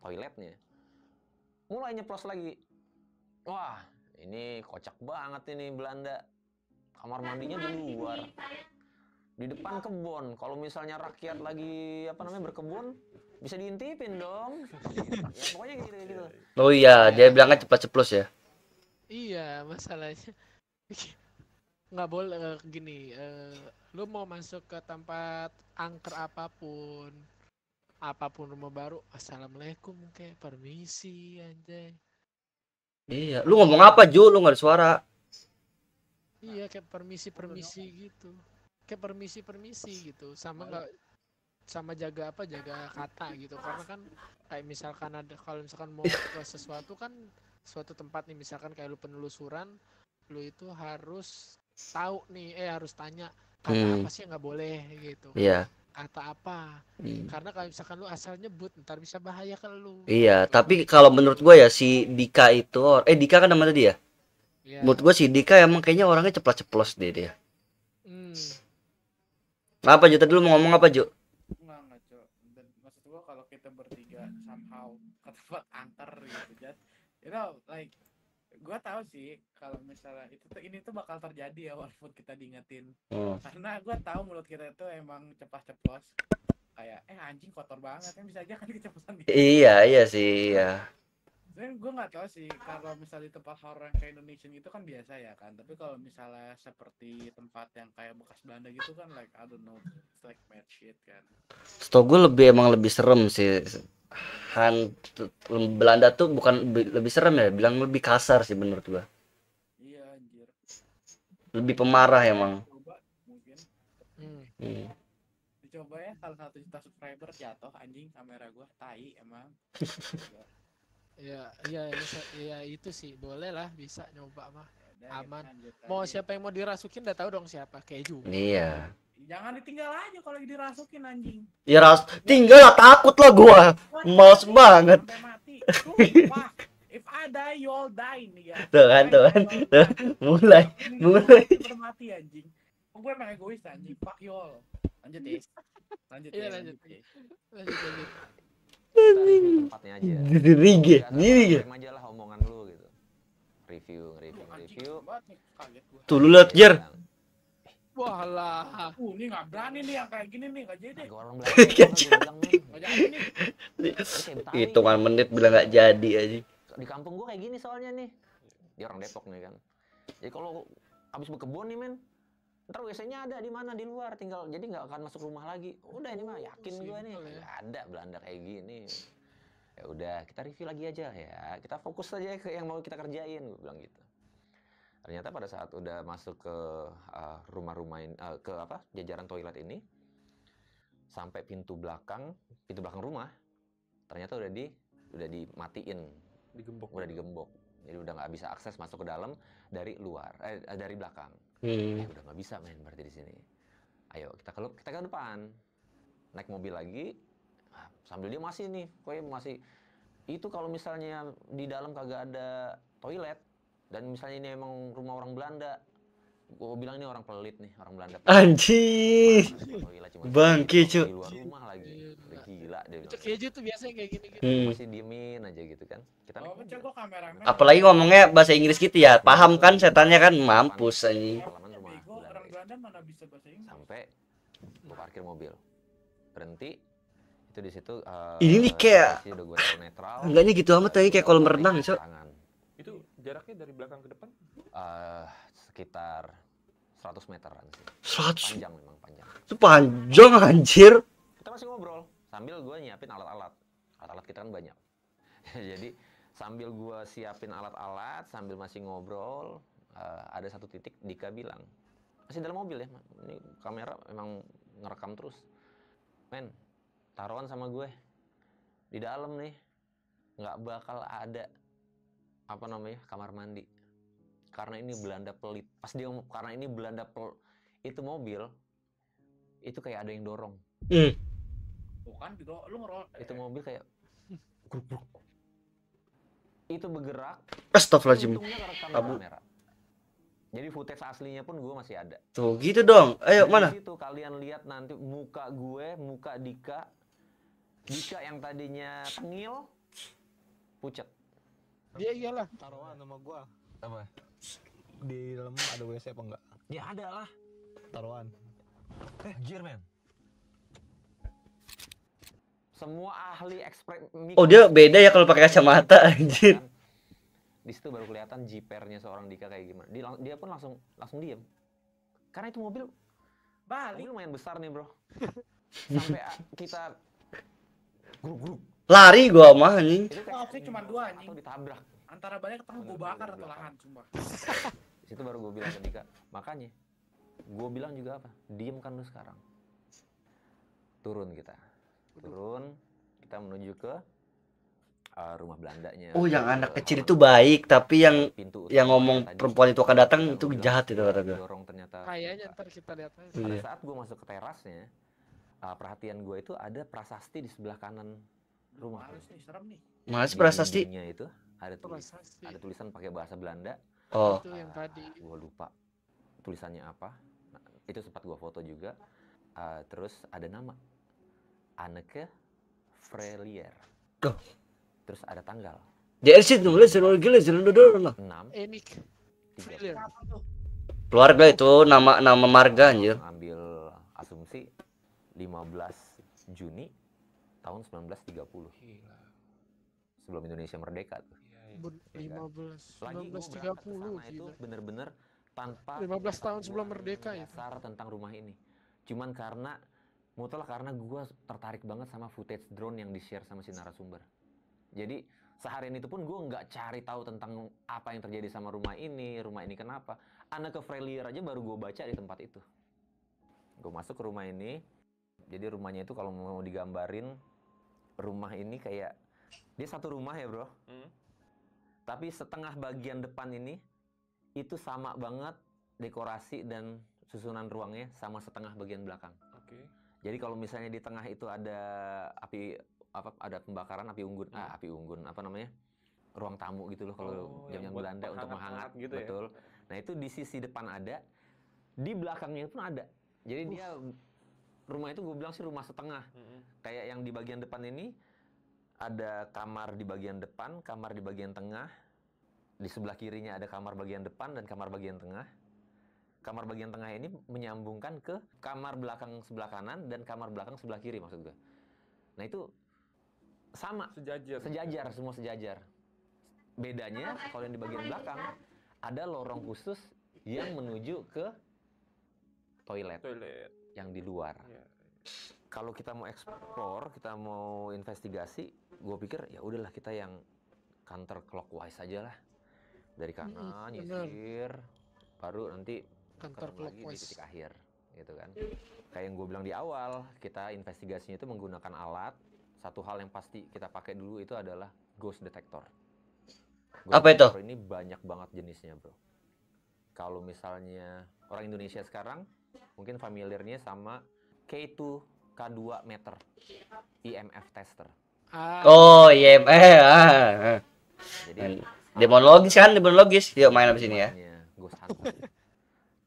Speaker 5: toiletnya, mulai nyeplos lagi. Wah, ini kocak banget ini Belanda. Kamar mandinya di luar. Di depan kebun. Kalau misalnya rakyat lagi berkebun, bisa diintipin dong. Ya pokoknya gitu.
Speaker 1: Oh iya, dia bilangnya cepat ceplos ya.
Speaker 2: Iya, masalahnya nggak boleh gini. Lu mau masuk ke tempat angker apapun rumah baru, assalamualaikum, kayak permisi anjay.
Speaker 1: Iya, lu ngomong apa Ju? Lu nggak ada suara.
Speaker 2: Iya, kayak permisi gitu. Kayak permisi gitu. Sama jaga kata gitu. Karena kan kayak misalkan kalau misalkan mau ke sesuatu kan, suatu tempat nih, misalkan kayak lu penelusuran, lu itu harus tahu nih, harus tanya kata apa sih yang nggak boleh gitu.
Speaker 1: Iya.
Speaker 2: Kata apa? Karena kalau misalkan lu asal nyebut, ntar bisa bahaya ke lu.
Speaker 1: Iya,
Speaker 2: gitu.
Speaker 1: tapi kalau menurut gue ya si Dika itu, Dika kan nama tadi ya?
Speaker 2: Iya.
Speaker 1: Menurut gue si Dika emang kayaknya orangnya ceplos-ceplos dia. Apa Ju? Tadi lu mau ngomong apa Ju?
Speaker 6: Enggak, Cok. Dan maksud gua kalau kita bertiga somehow ke tempat angker gitu, just like gua tahu sih kalau misalnya ini tuh bakal terjadi ya, walaupun kita diingetin. Karena gua tahu mulut kita itu emang cepat-ceplos. Kayak anjing kotor banget, kan bisa aja kan keceplosan gitu.
Speaker 1: Iya sih, iya.
Speaker 6: Sebenarnya gue nggak tahu sih kalau misalnya di tempat horor yang kayak Indonesia gitu kan biasa ya kan, tapi kalau misalnya seperti tempat yang kayak bekas Belanda gitu kan, like I don't know, it's like mad shit kan.
Speaker 1: Setahu gue lebih serem sih. Belanda tuh bukan lebih serem ya, bilang lebih kasar sih menurut gue.
Speaker 6: Iya anjir.
Speaker 1: Lebih pemarah emang.
Speaker 6: Coba mungkin. Dicoba ya, kalau 1 juta subscriber jatuh anjing kamera gue, tai emang.
Speaker 2: Ya itu sih boleh lah, bisa nyoba mah. Aman.
Speaker 6: Mau
Speaker 2: siapa yang mau dirasukin udah tahu dong siapa, Keju.
Speaker 1: Iya.
Speaker 6: Jangan ditinggal aja kalau lagi dirasukin anjing.
Speaker 1: Ya tinggal lah, takut lah gua. Males banget.
Speaker 6: Sampai mati. Wah, if I die you all die nih ya.
Speaker 1: Tuh kan. Mulai.
Speaker 6: Mati anjing. Gue emang egois anjing. Fuck you all. Lanjut ya. Lanjut.
Speaker 2: Lanjut.
Speaker 5: Kita review tempatnya aja.
Speaker 1: Diri
Speaker 5: aja lah omongan lu gitu. Review.
Speaker 1: Tuh lu lihat Jer.
Speaker 2: Wah lah.
Speaker 6: Ini nggak berani nih yang kayak gini nih, nggak jadi.
Speaker 5: Orang bilang
Speaker 6: Nggak jadi nih.
Speaker 1: Hitungan menit bilang nggak jadi aja.
Speaker 5: Di kampung gua kayak gini soalnya nih. Dia orang Depok nih kan. Jadi kalau habis berkebun nih men, ntar WC-nya ada di mana, di luar, tinggal jadi nggak akan masuk rumah lagi. Udah ini mah yakin gue nih ada Belanda kayak gini. Ya udah kita review lagi aja ya, kita fokus aja ke yang mau kita kerjain, gue bilang gitu. Ternyata pada saat udah masuk ke rumah-rumah ini, ke jajaran toilet ini, sampai pintu belakang rumah, ternyata udah dimatiin, udah digembok. Jadi udah nggak bisa akses masuk ke dalam dari luar, dari belakang. Udah nggak bisa main berarti di sini. Ayo kita ke depan, naik mobil lagi. Sambil dia masih itu kalau misalnya di dalam kagak ada toilet dan misalnya ini emang rumah orang Belanda, Gue bilang ini orang pelit nih, orang Belanda.
Speaker 1: Anjing.
Speaker 5: Toilet cuma
Speaker 1: Bangke,
Speaker 5: di
Speaker 1: cu.
Speaker 5: luar rumah lagi. Udah gila dia
Speaker 2: Itu
Speaker 5: bilang.
Speaker 2: keju tuh biasanya kayak gini-gini.
Speaker 5: Masih diemin aja gitu kan. Kita naik
Speaker 6: Oh,
Speaker 5: mobil.
Speaker 6: gua kameramen.
Speaker 1: Apalagi ngomongnya bahasa Inggris gitu ya. Paham kan setannya kan, mampus anjing.
Speaker 5: Halaman rumah
Speaker 6: Bego,
Speaker 5: Belanda
Speaker 6: orang
Speaker 5: itu.
Speaker 6: Belanda mana bisa bahasa Inggris.
Speaker 5: Sampai gue parkir mobil, berhenti. Itu di situ
Speaker 1: Ini nih kayak-
Speaker 5: posisi udah gue taruh netral.
Speaker 1: Enggaknya gitu amat tadi kayak kolam renang, Cok.
Speaker 5: Tangan.
Speaker 3: Itu jaraknya dari belakang ke depan?
Speaker 5: Sekitar 100 meteran sih.
Speaker 1: 100.
Speaker 5: Panjang memang panjang.
Speaker 1: Itu panjang anjir.
Speaker 5: Kita masih ngobrol sambil gue nyiapin alat-alat. Alat-alat kita kan banyak. Jadi sambil gue siapin alat-alat, sambil masih ngobrol, ada satu titik Dika bilang, masih dalam mobil ya, ini kamera memang ngerekam terus. Men, taruhan sama gue di dalam nih, nggak bakal ada apa namanya kamar mandi. Karena ini Belanda pelit. Pas dia ngomong karena ini Belanda itu mobil itu kayak ada yang dorong.
Speaker 6: Bukan gitu, lu ngerol.
Speaker 5: Itu mobil kayak gruk-gruk. Itu bergerak.
Speaker 1: Astagfirullahaladzim.
Speaker 5: Untungnya kerekam di
Speaker 1: Abu.
Speaker 5: kamera. Jadi footage aslinya pun gue masih ada.
Speaker 1: Tuh gitu dong. Ayo
Speaker 5: Dan
Speaker 1: mana?
Speaker 5: di situ kalian lihat nanti muka gue, muka Dika. Dika yang tadinya tengil, pucet.
Speaker 2: Dia iyalah.
Speaker 4: Taruhan sama gua. Apa? Di dalam ada WC apa enggak?
Speaker 5: Ya ada lah.
Speaker 4: Taruhan. Anjir, men.
Speaker 5: Semua ahli
Speaker 1: Oh, dia beda ya kalau pakai kacamata anjir.
Speaker 5: Di situ baru kelihatan jipernya seorang Dika kayak gimana. Dia pun langsung diem. Karena itu mobil
Speaker 6: Balik.
Speaker 5: lumayan besar nih, Bro. Sampai kita gruk-gruk.
Speaker 1: Lari gua mah anjing.
Speaker 5: Itu
Speaker 6: Oh, opsi cuma dua, anjing.
Speaker 5: Atau ditabrak.
Speaker 6: Antara balik ketemu gua bakar atau lahan, sumpah.
Speaker 5: Di situ baru gue bilang ke Dika, makanya gue bilang juga apa? Diem kan lu sekarang. Turun kita. Turun, kita menuju ke rumah Belandanya.
Speaker 1: Oh, yang anak kecil itu baik, tapi yang
Speaker 5: pintu
Speaker 1: yang
Speaker 5: utama
Speaker 1: ngomong
Speaker 5: tadi.
Speaker 1: perempuan itu akan datang
Speaker 5: Yang
Speaker 1: itu
Speaker 5: gua bilang,
Speaker 1: jahat itu kata gue.
Speaker 5: dorong ternyata.
Speaker 2: Kayaknya
Speaker 5: buka.
Speaker 2: ntar kita lihat aja.
Speaker 5: Pada
Speaker 1: Iya.
Speaker 5: saat gue masuk ke terasnya, perhatian gue itu ada prasasti di sebelah kanan rumah.
Speaker 6: Males nih, serem nih.
Speaker 1: Mas
Speaker 5: Di
Speaker 1: prasasti.
Speaker 5: dindingnya itu ada
Speaker 2: Prasasti.
Speaker 5: ada tulisan pakai bahasa Belanda.
Speaker 1: Oh,
Speaker 2: Itu yang tadi.
Speaker 5: Gue lupa tulisannya apa. Nah, itu sempat gue foto juga. Terus ada nama Anneke Frelier.
Speaker 1: Oh.
Speaker 5: Terus ada tanggal
Speaker 1: JRC nulis gila jalan
Speaker 5: 6
Speaker 2: Enik.
Speaker 5: 3
Speaker 2: Frelier.
Speaker 6: Apa tuh?
Speaker 1: keluarga itu nama marga anjir.
Speaker 5: ambil asumsi 15 Juni tahun 1930
Speaker 3: Gila.
Speaker 5: sebelum Indonesia merdeka tuh.
Speaker 3: Iya, iya.
Speaker 2: 15
Speaker 5: Lagi gue berangkat ke
Speaker 2: 1930
Speaker 5: sana itu
Speaker 2: gila.
Speaker 5: bener-bener tanpa
Speaker 2: 15 tahun sebelum merdeka ya.
Speaker 5: dasar tentang rumah ini. Cuman karena mutlak karena gue tertarik banget sama footage drone yang di-share sama si narasumber. Jadi seharian itu pun gue nggak cari tahu tentang apa yang terjadi sama rumah ini kenapa. Anneke Frelier aja baru gue baca di tempat itu. Gue masuk ke rumah ini, jadi rumahnya itu kalau mau digambarin, rumah ini kayak, dia satu rumah ya bro, tapi setengah bagian depan ini, itu sama banget dekorasi dan susunan ruangnya sama setengah bagian belakang.
Speaker 3: Oke.
Speaker 5: Jadi kalau misalnya di tengah itu ada ada pembakaran api unggun apa namanya, ruang tamu gitu loh kalau
Speaker 3: yang
Speaker 5: zaman
Speaker 3: buat
Speaker 5: Belanda untuk
Speaker 3: penghangat-penghangat
Speaker 5: menghangat
Speaker 3: gitu ya?
Speaker 5: betul. Nah itu di sisi depan ada, di belakangnya pun ada. Jadi dia rumah itu gue bilang sih rumah setengah. Kayak yang di bagian depan ini ada kamar di bagian depan, kamar di bagian tengah. Di sebelah kirinya ada kamar bagian depan dan kamar bagian tengah. Kamar bagian tengah ini menyambungkan ke kamar belakang sebelah kanan dan kamar belakang sebelah kiri maksud gue. Nah itu sama,
Speaker 3: Sejajar.
Speaker 5: semua sejajar. Bedanya kalau yang di bagian belakang ada lorong khusus yang menuju ke toilet yang di luar.
Speaker 3: Iya.
Speaker 5: Kalau kita mau explore, kita mau investigasi, gue pikir ya udahlah kita yang counter clockwise aja lah. Dari kanan nyisir, baru nanti
Speaker 2: Counter
Speaker 5: ketemu lagi di
Speaker 2: clockwise.
Speaker 5: titik akhir, gitu kan. Kayak yang gue bilang di awal, kita investigasinya itu menggunakan alat. Satu hal yang pasti kita pakai dulu itu adalah ghost detector. Ghost
Speaker 1: Apa itu?
Speaker 5: detector ini banyak banget jenisnya, bro. Kalau misalnya orang Indonesia sekarang, mungkin familiarnya sama K2 K2 meter EMF tester.
Speaker 1: Oh, iya.
Speaker 5: Jadi
Speaker 1: Demonologis kan, demonologis. Yuk main abis ini ya.
Speaker 5: namanya Ghost Hunter.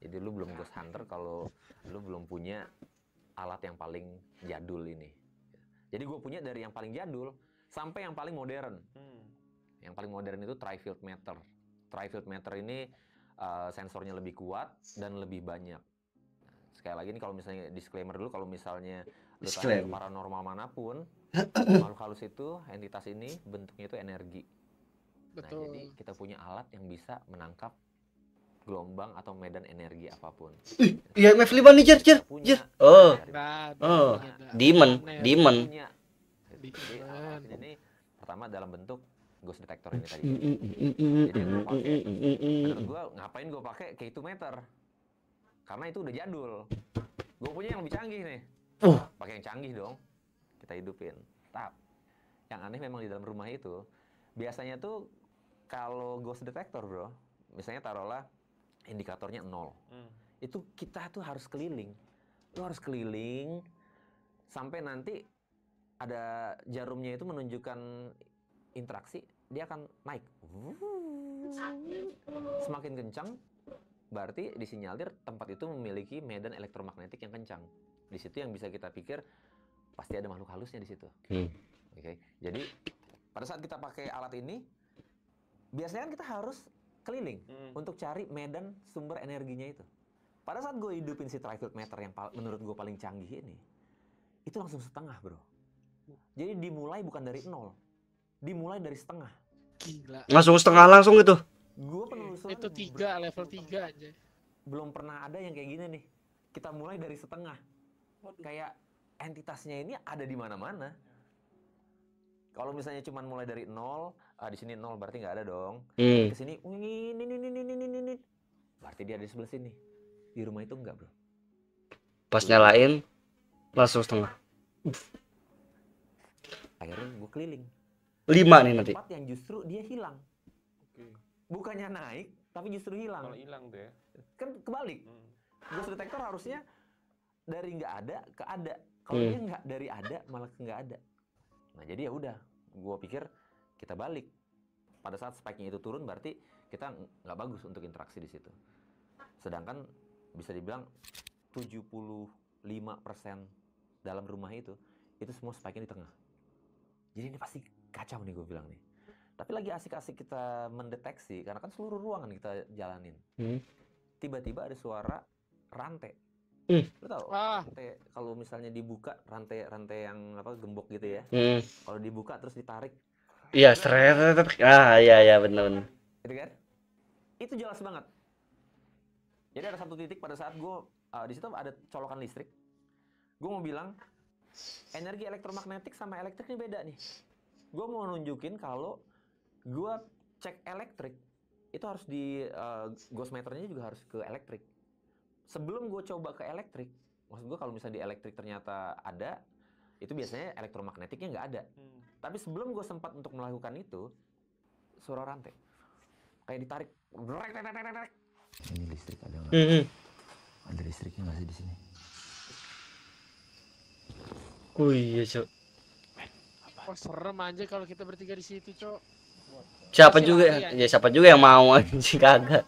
Speaker 5: Jadi Jadi lu belum ghost hunter kalau lu belum punya alat yang paling jadul ini. Jadi gue punya dari yang paling jadul sampai yang paling modern. Yang paling modern itu tri-field meter. Tri-field meter ini sensornya lebih kuat dan lebih banyak. Sekali lagi nih, kalau misalnya disclaimer dulu, kalau misalnya lu tanya ke paranormal manapun, makhluk halus itu, entitas ini bentuknya itu energi. Nah,
Speaker 2: Betul.
Speaker 5: jadi kita punya alat yang bisa menangkap gelombang atau medan energi apapun.
Speaker 1: Iya, IMF 5 nih, Jer. Oh.
Speaker 2: Nah,
Speaker 1: Oh,
Speaker 2: ada.
Speaker 1: demon.
Speaker 5: Punya. Jadi
Speaker 2: Demon.
Speaker 5: alat ini pertama dalam bentuk ghost detector ini tadi. Jadi yang gue pakai, menurut gue ngapain gue pakai K2 meter? Karena itu udah jadul. Gue punya yang lebih canggih nih. Pakai yang canggih dong. Kita hidupin. Tap. Yang aneh memang di dalam rumah itu, biasanya tuh kalau ghost detector bro, misalnya taruhlah indikatornya 0. Itu kita tuh harus keliling. Lu harus keliling sampai nanti ada jarumnya itu menunjukkan interaksi, dia akan naik. Semakin kencang, berarti disinyalir tempat itu memiliki medan elektromagnetik yang kencang. Di situ yang bisa kita pikir pasti ada makhluk halusnya di situ. Oke. Jadi pada saat kita pakai alat ini, biasanya kan kita harus keliling untuk cari medan sumber energinya itu. Pada saat gue hidupin si tri-field meter yang menurut gue paling canggih ini, itu langsung setengah bro. Jadi dimulai bukan dari 0, dimulai dari setengah.
Speaker 2: Gila.
Speaker 1: Langsung setengah langsung itu.
Speaker 5: Gue penelusuran
Speaker 2: Itu 3, level 3 aja.
Speaker 5: belum pernah ada yang kayak gini nih. Kita mulai dari setengah. Kayak entitasnya ini ada di mana-mana. Kalau misalnya cuma mulai dari 0, di sini 0 berarti nggak ada dong. Ke sini, ini. Berarti dia ada di sebelah sini. Di rumah itu enggak, bro.
Speaker 1: Pas nyalain langsung setengah.
Speaker 5: Akhirnya gue keliling.
Speaker 1: 5 nih nanti.
Speaker 5: Tempat yang justru dia hilang. Bukannya naik, tapi justru hilang.
Speaker 3: Kalau hilang tuh ya.
Speaker 5: Kan kebalik. Ghost detector harusnya dari nggak ada ke ada. Kalau dia nggak dari ada malah ke nggak ada. Nah jadi ya udah, gue pikir kita balik. Pada saat spike-nya itu turun berarti kita nggak bagus untuk interaksi di situ. Sedangkan bisa dibilang 75% dalam rumah itu semua spike-nya di tengah. Jadi ini pasti kacau nih gue bilang nih. Tapi lagi asik-asik kita mendeteksi, karena kan seluruh ruangan kita jalanin. Tiba-tiba ada suara rantai. Lo tau? Rantai, kalau misalnya dibuka, rantai yang apa gembok gitu ya. Kalau dibuka terus ditarik.
Speaker 1: Iya, seret. Iya benar.
Speaker 5: Gitu kan? Itu jelas banget. Jadi ada satu titik pada saat gue di situ ada colokan listrik. Gue mau bilang energi elektromagnetik sama elektrik ini beda nih. Gue mau nunjukin kalau gue cek elektrik itu harus di ghost meternya juga harus ke elektrik. Sebelum gue coba ke elektrik, maksud gue kalau misalnya di elektrik ternyata ada, itu biasanya elektromagnetiknya nggak ada. Tapi sebelum gue sempat untuk melakukan itu, suara rantai kayak ditarik. Ini listrik ada nggak? Ada listriknya nggak sih di sini?
Speaker 1: Oh iya, Cok.
Speaker 2: Oh serem aja kalau kita bertiga di situ, Cok.
Speaker 1: Siapa
Speaker 2: Masih
Speaker 1: juga
Speaker 2: lari
Speaker 1: ya? Siapa juga yang mau anjing kagak.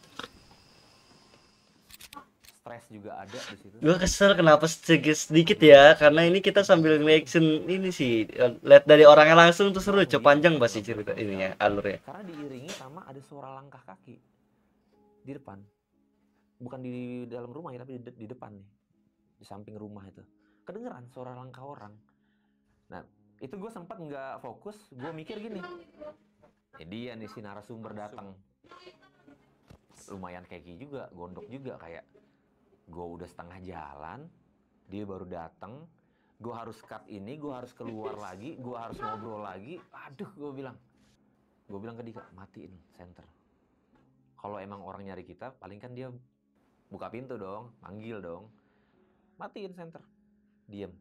Speaker 5: Stres juga ada di situ.
Speaker 1: Gue kesel kenapa sedikit ya, karena ini kita sambil reaction ini sih, lihat dari orangnya langsung tuh seru, Cok. Panjang pasti cerita ininya, alurnya.
Speaker 5: Karena diiringi sama ada suara langkah kaki di depan. Bukan di dalam rumah ya, tapi di depan nih. Di samping rumah itu. Kedengeran suara langkah orang. Nah, itu gue sempat nggak fokus, gue mikir gini. Dia nih si narasumber datang. Lumayan keki juga, gondok juga kayak. Gue udah setengah jalan, dia baru datang. Gue harus cut ini, gue harus keluar lagi, gue harus ngobrol lagi. Aduh, gue bilang ke Dika, matiin center. Kalau emang orang nyari kita, paling kan dia buka pintu dong, manggil dong. Matiin center. Diem.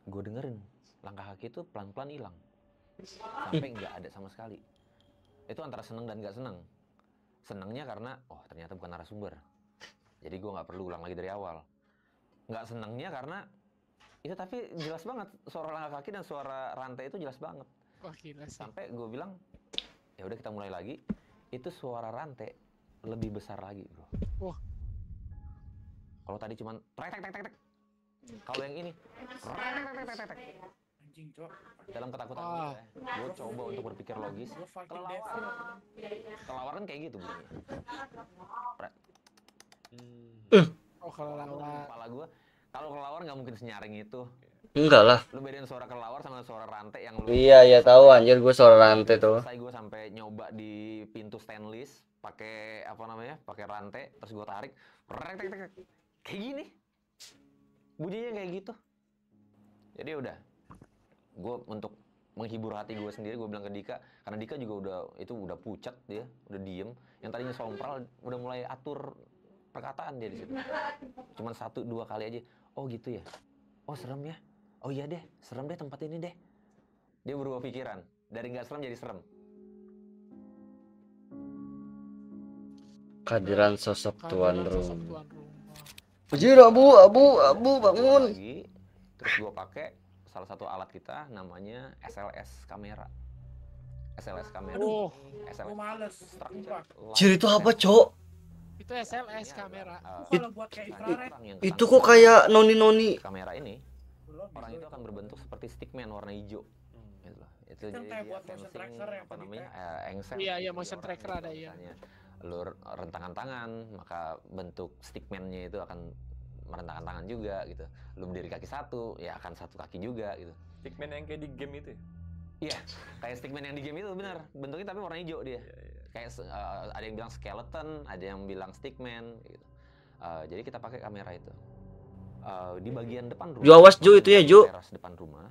Speaker 5: Gue dengerin langkah kaki itu pelan-pelan hilang. Sampai nggak ada sama sekali. Itu antara seneng dan nggak seneng. Senengnya karena, oh ternyata bukan narasumber. Jadi gue nggak perlu ulang lagi dari awal. Nggak senengnya karena itu tapi jelas banget suara langkah kaki dan suara rantai itu jelas banget.
Speaker 2: Wah gila sih.
Speaker 5: Sampai gue bilang, ya udah kita mulai lagi. Itu suara rantai lebih besar lagi, bro.
Speaker 2: Wah.
Speaker 5: Kalau tadi cuman tek tek tek tek tek. Kalau yang ini tek tek tek tek tek.
Speaker 6: Anjing, Cok.
Speaker 5: Dalam ketakutan
Speaker 2: Ah.
Speaker 5: gue coba untuk berpikir logis.
Speaker 6: Gue fucking
Speaker 5: Kelelawar.
Speaker 6: devil.
Speaker 5: Kelelawar kan kayak gitu bunyinya. Pret.
Speaker 2: Oh kalau lawan.
Speaker 5: Kepala gue, kalau kelelawar nggak mungkin senyaring itu.
Speaker 1: Enggak lah.
Speaker 5: Lu bedain suara kelelawar sama suara rantai yang lu.
Speaker 1: Iya ya tahu anjir gue suara rantai tuh.
Speaker 5: Selesai gue sampai nyoba di pintu stainless pakai apa namanya, pakai rantai, terus gue tarik, rek, tek, tek, tek. Kayak gini, bunyinya kayak gitu. Jadi udah, gue untuk menghibur hati gue sendiri, gue bilang ke Dika, karena Dika juga udah pucat dia, udah diem. Yang tadinya sompral, udah mulai atur perkataan dia di situ. Cuman 1-2 kali aja, oh gitu ya, oh serem ya, oh iya deh, serem deh tempat ini deh. Dia berubah pikiran, dari nggak serem jadi serem.
Speaker 1: Kehadiran sosok tuan
Speaker 2: Kehadiran sosok
Speaker 1: rumah.
Speaker 2: tuan rumah.
Speaker 1: Anjir, abu bangun.
Speaker 5: Lagi, terus gue pakai salah satu alat kita namanya SLS kamera. SLS kamera.
Speaker 2: Oh,
Speaker 6: Gue males. Sumpah.
Speaker 1: Anjir itu apa, Cok?
Speaker 2: itu SLS kamera.
Speaker 6: Kalau buat kayak infrared,
Speaker 1: Itu kok kayak noni-noni.
Speaker 5: kamera ini
Speaker 6: belum.
Speaker 5: orang itu akan berbentuk seperti stickman warna hijau. Gitu loh. Itu
Speaker 6: Kan
Speaker 5: jadi
Speaker 6: kayak
Speaker 5: dia
Speaker 6: buat motion
Speaker 5: sensing
Speaker 6: tracker yang
Speaker 5: apa
Speaker 6: tadi
Speaker 5: namanya?
Speaker 6: kayak-
Speaker 5: Engsel.
Speaker 2: Iya, iya,
Speaker 5: Jadi
Speaker 2: motion
Speaker 5: orang
Speaker 2: tracker
Speaker 5: itu
Speaker 2: ada, iya.
Speaker 5: misalnya lu rentangan tangan, maka bentuk stickman-nya itu akan merentangkan tangan juga gitu. Lu berdiri kaki satu, ya akan satu kaki juga gitu.
Speaker 3: Stickman yang kayak di game itu ya?
Speaker 5: Iya, kayak stickman yang di game itu benar. Bentuknya tapi warna hijau dia. Kayak ada yang bilang skeleton, ada yang bilang stickman gitu. Jadi kita pakai kamera itu. Di bagian depan rumah.
Speaker 1: Ju, awas, Ju, itu ya, Ju.
Speaker 5: Teras depan rumah.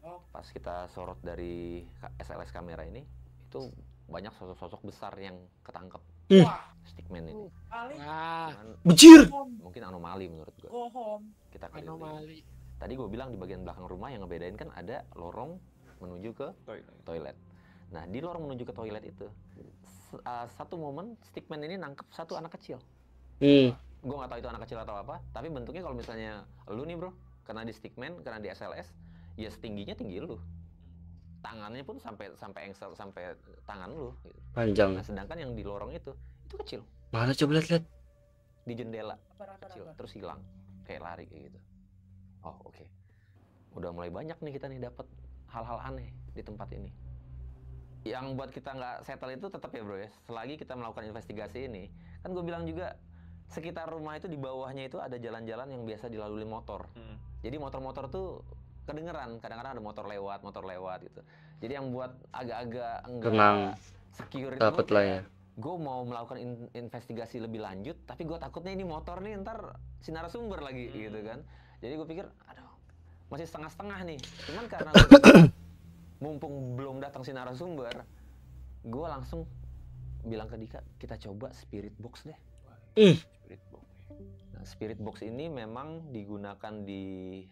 Speaker 6: Oh.
Speaker 5: Pas kita sorot dari SLS kamera ini, itu banyak sosok-sosok besar yang ketangkep.
Speaker 6: Wah,
Speaker 5: Stickman ini.
Speaker 6: Ali,
Speaker 2: Wah,
Speaker 5: Cuman
Speaker 1: Bejir.
Speaker 6: home,
Speaker 5: mungkin anomali menurut gua.
Speaker 6: go home.
Speaker 5: Kita keliling.
Speaker 2: anomali.
Speaker 5: Tadi gue bilang di bagian belakang rumah yang ngebedain kan ada lorong menuju ke toilet. Nah, di lorong menuju ke toilet itu satu momen stickman ini nangkep satu anak kecil. Gue nggak tahu itu anak kecil atau apa, tapi bentuknya kalau misalnya lu nih bro, kena di stickman, kena di SLS, ya setingginya tinggi lu. Tangannya pun sampai engsel, sampai tangan lu. Gitu.
Speaker 1: Panjang.
Speaker 5: Nah, sedangkan yang di lorong itu kecil,
Speaker 1: Mana coba lihat.
Speaker 5: di jendela
Speaker 6: Apa.
Speaker 5: kecil, terus hilang, kayak lari kayak gitu. Oh oke. Udah mulai banyak nih kita nih dapat hal-hal aneh di tempat ini. Yang buat kita nggak settle itu tetap ya bro ya, selagi kita melakukan investigasi ini, kan gue bilang juga sekitar rumah itu di bawahnya itu ada jalan-jalan yang biasa dilalui motor. Jadi motor-motor tuh kedengeran, kadang-kadang ada motor lewat gitu. Jadi yang buat agak-agak enggak
Speaker 1: Tenang.
Speaker 5: secure itu
Speaker 1: Dapat lah ya.
Speaker 5: gue mau melakukan investigasi lebih lanjut, tapi gue takutnya ini motor nih ntar si narasumber lagi gitu kan. Jadi gue pikir, aduh, masih setengah-setengah nih. Cuman karena mumpung belum datang si narasumber, gue langsung bilang ke Dika, kita coba spirit box deh. Spirit box. Nah, spirit box ini memang digunakan di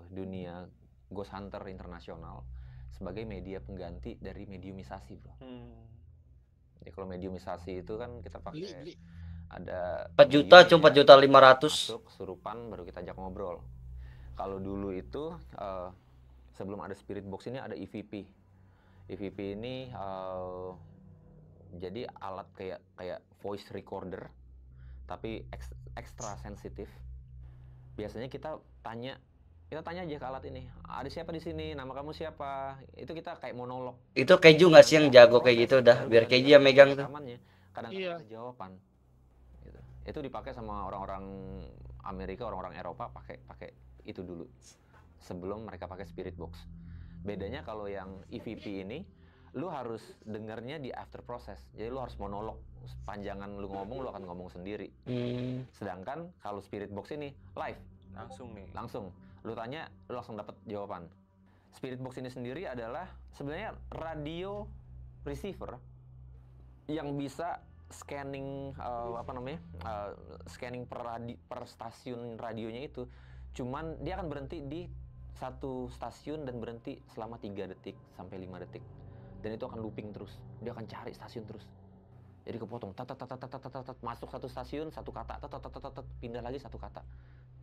Speaker 5: dunia Ghost Hunter internasional sebagai media pengganti dari mediumisasi, bro. Jadi kalau mediumisasi itu kan kita pakai
Speaker 2: Beli.
Speaker 5: ada
Speaker 1: 4 juta cuma 4.500.000.
Speaker 5: masuk kesurupan baru kita ajak ngobrol. Kalau dulu itu sebelum ada spirit box ini ada EVP. EVP ini jadi alat kayak voice recorder tapi ekstra sensitif. Biasanya kita tanya aja ke alat ini, ada siapa di sini, nama kamu siapa, itu kita kayak monolog.
Speaker 1: Itu Keju nggak sih yang jago kayak gitu dah, biar Keju yang megang tuh.
Speaker 5: Kadang-kadang
Speaker 2: Iya.
Speaker 5: ada jawaban. Gitu. Itu dipakai sama orang-orang Amerika, orang-orang Eropa pakai itu dulu sebelum mereka pakai spirit box. Bedanya kalau yang EVP ini, lu harus dengarnya di after process. Jadi lu harus monolog, panjangan lu ngomong, lu akan ngomong sendiri. Sedangkan kalau spirit box ini live, langsung lu tanya, lu langsung dapat jawaban. Spirit box ini sendiri adalah sebenarnya radio receiver yang bisa scanning scanning per stasiun radionya itu. Cuman dia akan berhenti di satu stasiun dan berhenti selama 3 detik sampai 5 detik. Dan itu akan looping terus. Dia akan cari stasiun terus. Jadi kepotong masuk satu stasiun, satu kata, pindah lagi satu kata.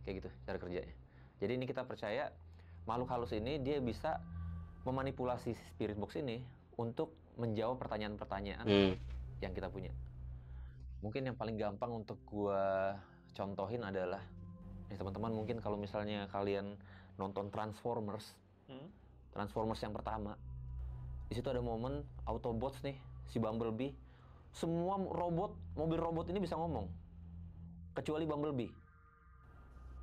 Speaker 5: Kayak gitu cara kerjanya. Jadi ini kita percaya makhluk halus ini dia bisa memanipulasi spirit box ini untuk menjawab pertanyaan-pertanyaan yang kita punya. Mungkin yang paling gampang untuk gua contohin adalah, nih teman-teman mungkin kalau misalnya kalian nonton Transformers, Transformers yang pertama, di situ ada momen Autobots nih, si Bumblebee, semua robot, mobil robot ini bisa ngomong, kecuali Bumblebee,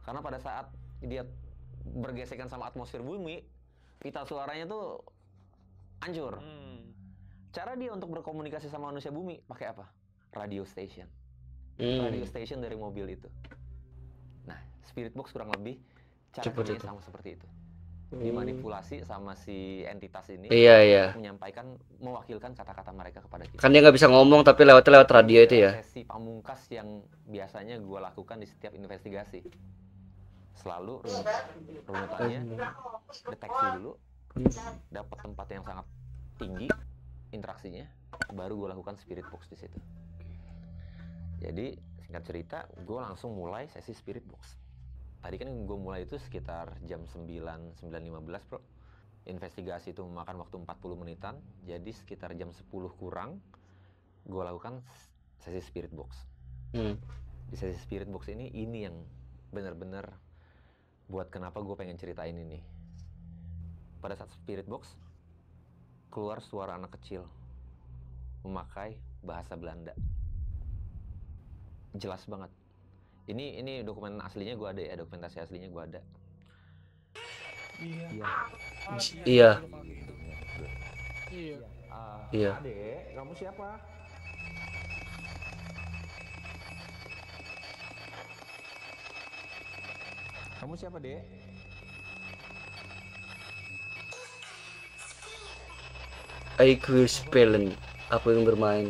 Speaker 5: karena pada saat dia bergesekan sama atmosfer bumi, pita suaranya tuh hancur. Cara dia untuk berkomunikasi sama manusia bumi pakai apa? Radio station. Radio station dari mobil itu. Nah, Spirit Box kurang lebih cara kerjanya sama seperti itu. Dimanipulasi sama si entitas ini.
Speaker 1: Iya.
Speaker 5: Menyampaikan, mewakilkan kata-kata mereka kepada kita.
Speaker 1: Kan dia nggak bisa ngomong tapi lewat radio itu ya.
Speaker 5: Sesi pamungkas yang biasanya gue lakukan di setiap investigasi. Selalu runutannya deteksi dulu, dapat tempat yang sangat tinggi interaksinya, baru gue lakukan Spirit Box di situ. Jadi singkat cerita, gue langsung mulai sesi Spirit Box. Tadi kan gue mulai itu sekitar jam 9:15 bro. Investigasi itu memakan waktu 40 menitan, jadi sekitar jam 10 kurang gue lakukan sesi Spirit Box. Di sesi Spirit Box ini yang benar-benar buat kenapa gue pengen ceritain ini. Pada saat Spirit Box, keluar suara anak kecil memakai bahasa Belanda. Jelas banget. Ini dokumen aslinya gue ada ya, dokumentasi aslinya gue ada.
Speaker 1: Iya.
Speaker 4: Adek, kamu siapa? Kamu siapa, Dek?
Speaker 1: Aku spelen. Aku yang bermain.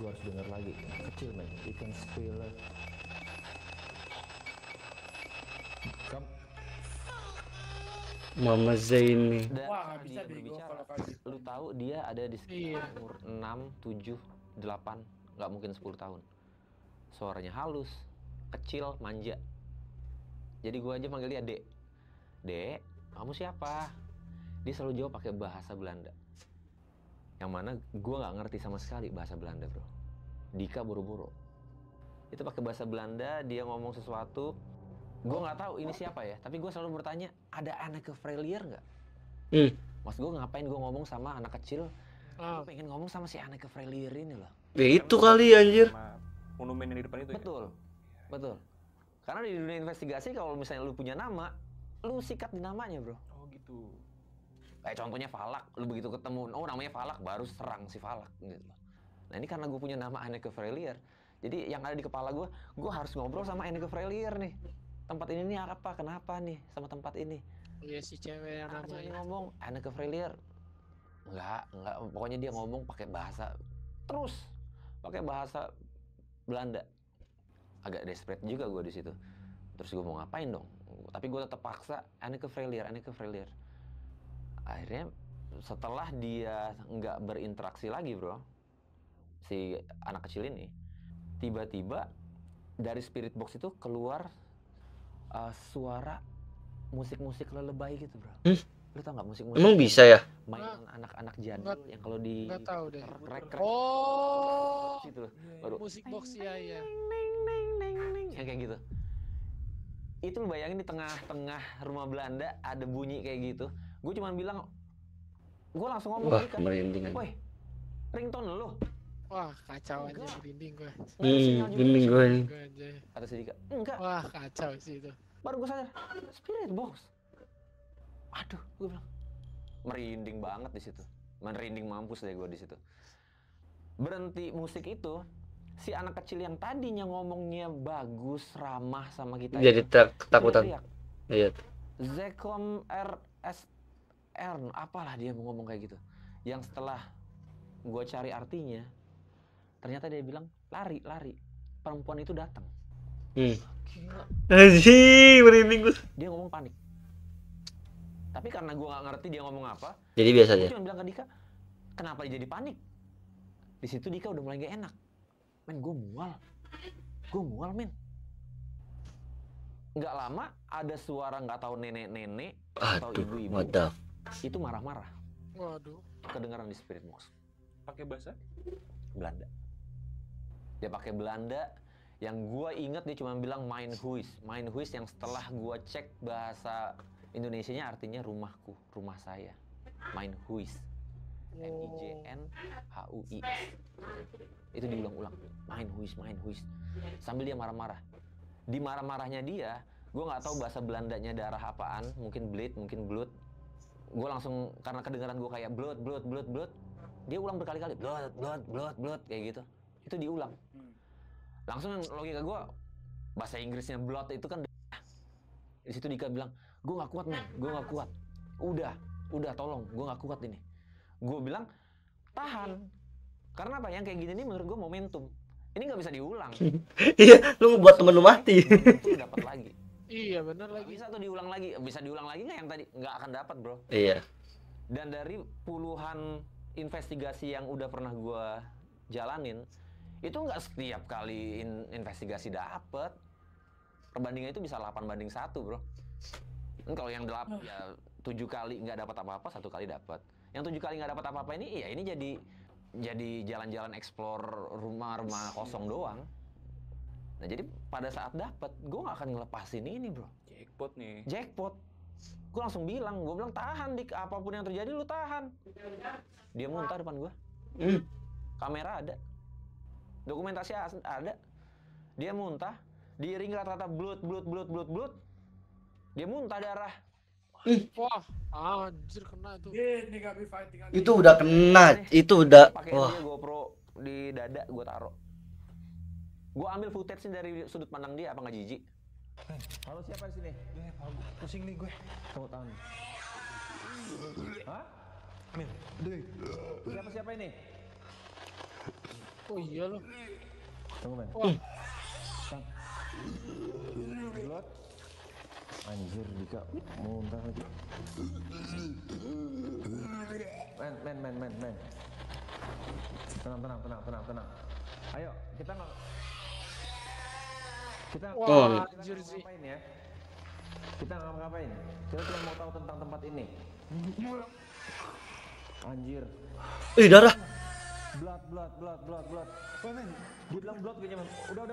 Speaker 4: Gua harus dengar lagi. Kecil, men. Ikan spiller.
Speaker 1: Mama Zaini.
Speaker 5: Dan
Speaker 6: Wah, nggak
Speaker 5: saat
Speaker 6: bisa
Speaker 5: dia
Speaker 6: deh gua
Speaker 5: berbicara,
Speaker 6: kalau kayak gitu.
Speaker 5: lu tahu dia ada di sekitar umur 6, 7, 8, nggak mungkin 10 tahun. Suaranya halus, kecil, manja. Jadi gua aja manggil dia Dek. Dek, kamu siapa? Dia selalu jawab pakai bahasa Belanda. Yang mana gua nggak ngerti sama sekali bahasa Belanda, bro. Dika boro-boro. Itu pakai bahasa Belanda, dia ngomong sesuatu. Gue nggak tahu ini siapa ya, tapi gue selalu bertanya, ada Anneke Frelier nggak? Mas gue ngapain gue ngomong sama anak kecil? Gue pengen ngomong sama si Anneke Frelier ini loh.
Speaker 1: Ya itu kali anjir.
Speaker 3: Sama monumen yang di depan itu ya?
Speaker 5: Betul. Karena di dunia investigasi kalau misalnya lu punya nama, lu sikat di namanya bro.
Speaker 3: Oh gitu.
Speaker 5: Kayak contohnya Falak, lu begitu ketemu, oh namanya Falak, baru serang si Falak gitu. Nah ini karena gue punya nama Anneke Frelier, jadi yang ada di kepala gue harus ngobrol sama Anneke Frelier nih. Tempat ini nih apa, kenapa nih sama tempat ini?
Speaker 2: Iya si cewek yang
Speaker 5: Namanya
Speaker 2: namanya.
Speaker 5: ngomong Anneke Frelier, enggak, pokoknya dia ngomong pakai bahasa Belanda. Agak desperate juga gue di situ. Terus gue mau ngapain dong? Tapi gue tetap paksa Anneke Frelier. Akhirnya setelah dia nggak berinteraksi lagi bro, si anak kecil ini, tiba-tiba dari Spirit Box itu keluar suara musik-musik lelebay gitu bro. Lu tau nggak musik-musik?
Speaker 1: Emang bisa ya?
Speaker 5: Mainan anak-anak jadul yang kalau di
Speaker 2: Nggak tahu deh.
Speaker 5: rek
Speaker 2: Oh,
Speaker 5: gitu baru
Speaker 2: musik box ya.
Speaker 5: yang kayak gitu. Itu lu bayangin di tengah-tengah rumah Belanda ada bunyi kayak gitu. Gue cuma bilang, gue langsung ngomong
Speaker 1: Wah,
Speaker 5: kan,
Speaker 1: merinding.
Speaker 5: woi, ringtone lu.
Speaker 2: Wah kacau aja, merinding gue.
Speaker 1: Gini gue ini.
Speaker 2: Gue aja.
Speaker 5: Kata si Dika, enggak.
Speaker 2: Wah kacau sih itu.
Speaker 5: Baru gue sadar, Spirit Box. Aduh, gue bilang, merinding banget di situ. Merinding mampus deh gue di situ. Berhenti musik itu, si anak kecil yang tadinya ngomongnya bagus, ramah sama kita.
Speaker 1: Jadi ketakutan. Iya.
Speaker 5: Zekom RSR, apalah dia mau ngomong kayak gitu. Yang setelah gue cari artinya, ternyata dia bilang lari. Perempuan itu datang. Gila.
Speaker 1: Anjing, merinding gue.
Speaker 5: Dia ngomong panik. Tapi karena gue nggak ngerti dia ngomong apa,
Speaker 1: Jadi biasa aja.
Speaker 5: gue cuma bilang ke Dika, kenapa dia jadi panik? Di situ Dika udah mulai gak enak. Men, gue mual men. Nggak lama ada suara nggak tahu nenek-nenek atau
Speaker 1: Aduh,
Speaker 5: ibu-ibu
Speaker 1: wadah.
Speaker 5: itu marah-marah.
Speaker 2: Waduh.
Speaker 5: Kedengaran di Spirit Box.
Speaker 3: Pakai bahasa?
Speaker 5: Belanda. Dia pakai Belanda Yang gua inget dia cuma bilang mein Huis yang setelah gua cek bahasa Indonesianya artinya rumahku, rumah saya. Mein Huis. MIJNHUIS. Itu diulang-ulang. Mein Huis. Sambil dia marah-marah. Di marah-marahnya dia, gue nggak tahu bahasa Belandanya darah apaan, mungkin bleed, mungkin blood. Gue langsung karena kedengaran gue kayak blood. Dia ulang berkali-kali blood kayak gitu. Itu diulang. Langsung logika gue bahasa Inggrisnya blood itu kan di situ Dika bilang, gue nggak kuat men, gue nggak kuat. Udah tolong, gue nggak kuat ini. Gue bilang tahan. Karena apa? Yang kayak gini nih menurut gue momentum. Ini nggak bisa diulang.
Speaker 1: Iya, lu buat temen lu mati.
Speaker 5: Itu dapat lagi.
Speaker 2: Iya bener lagi.
Speaker 5: Bisa tuh diulang lagi. Bisa diulang lagi nggak yang tadi? Nggak akan dapat bro.
Speaker 1: Iya.
Speaker 5: Dan dari puluhan investigasi yang udah pernah gue jalanin, itu nggak setiap kali investigasi dapet. Perbandingan itu bisa 8-1 bro. Kalau yang 8 ya 7 kali nggak dapat apa-apa, 1 kali dapat. Yang 7 kali nggak dapat apa-apa ini, ya ini jadi jalan-jalan explore rumah-rumah kosong doang. Nah jadi pada saat dapat, gue nggak akan ngelepasin ini bro. Jackpot. Gue langsung bilang, tahan Dik, apapun yang terjadi lu tahan. Dia muntah depan gue. Kamera ada, dokumentasi ada. Dia muntah, diiringi rata-rata blood. Dia muntah darah.
Speaker 2: Wah, anjir kena itu.
Speaker 1: Itu udah kena, itu udah.
Speaker 5: Pakai
Speaker 1: Wah.
Speaker 5: dia GoPro di dada, gue taruh. Gue ambil footage dari sudut pandang dia, apa nggak jijik?
Speaker 4: Halo, siapa di sini? Pusing nih gue. Tunggu tahu nih. Hah? Min. Siapa ini?
Speaker 2: Oh iya loh.
Speaker 4: Tunggu men.
Speaker 2: Wah,
Speaker 4: Blood. Anjir Dika, muntah lagi. Men. Tenang. Ayo, kita
Speaker 2: wah anjir sih.
Speaker 4: ngapain ya? Kita nggak ngapain. Kita cuma mau tahu tentang tempat ini. Anjir.
Speaker 1: Darah.
Speaker 4: Blood. Wah men, dia bilang blood kayaknya men. Udah.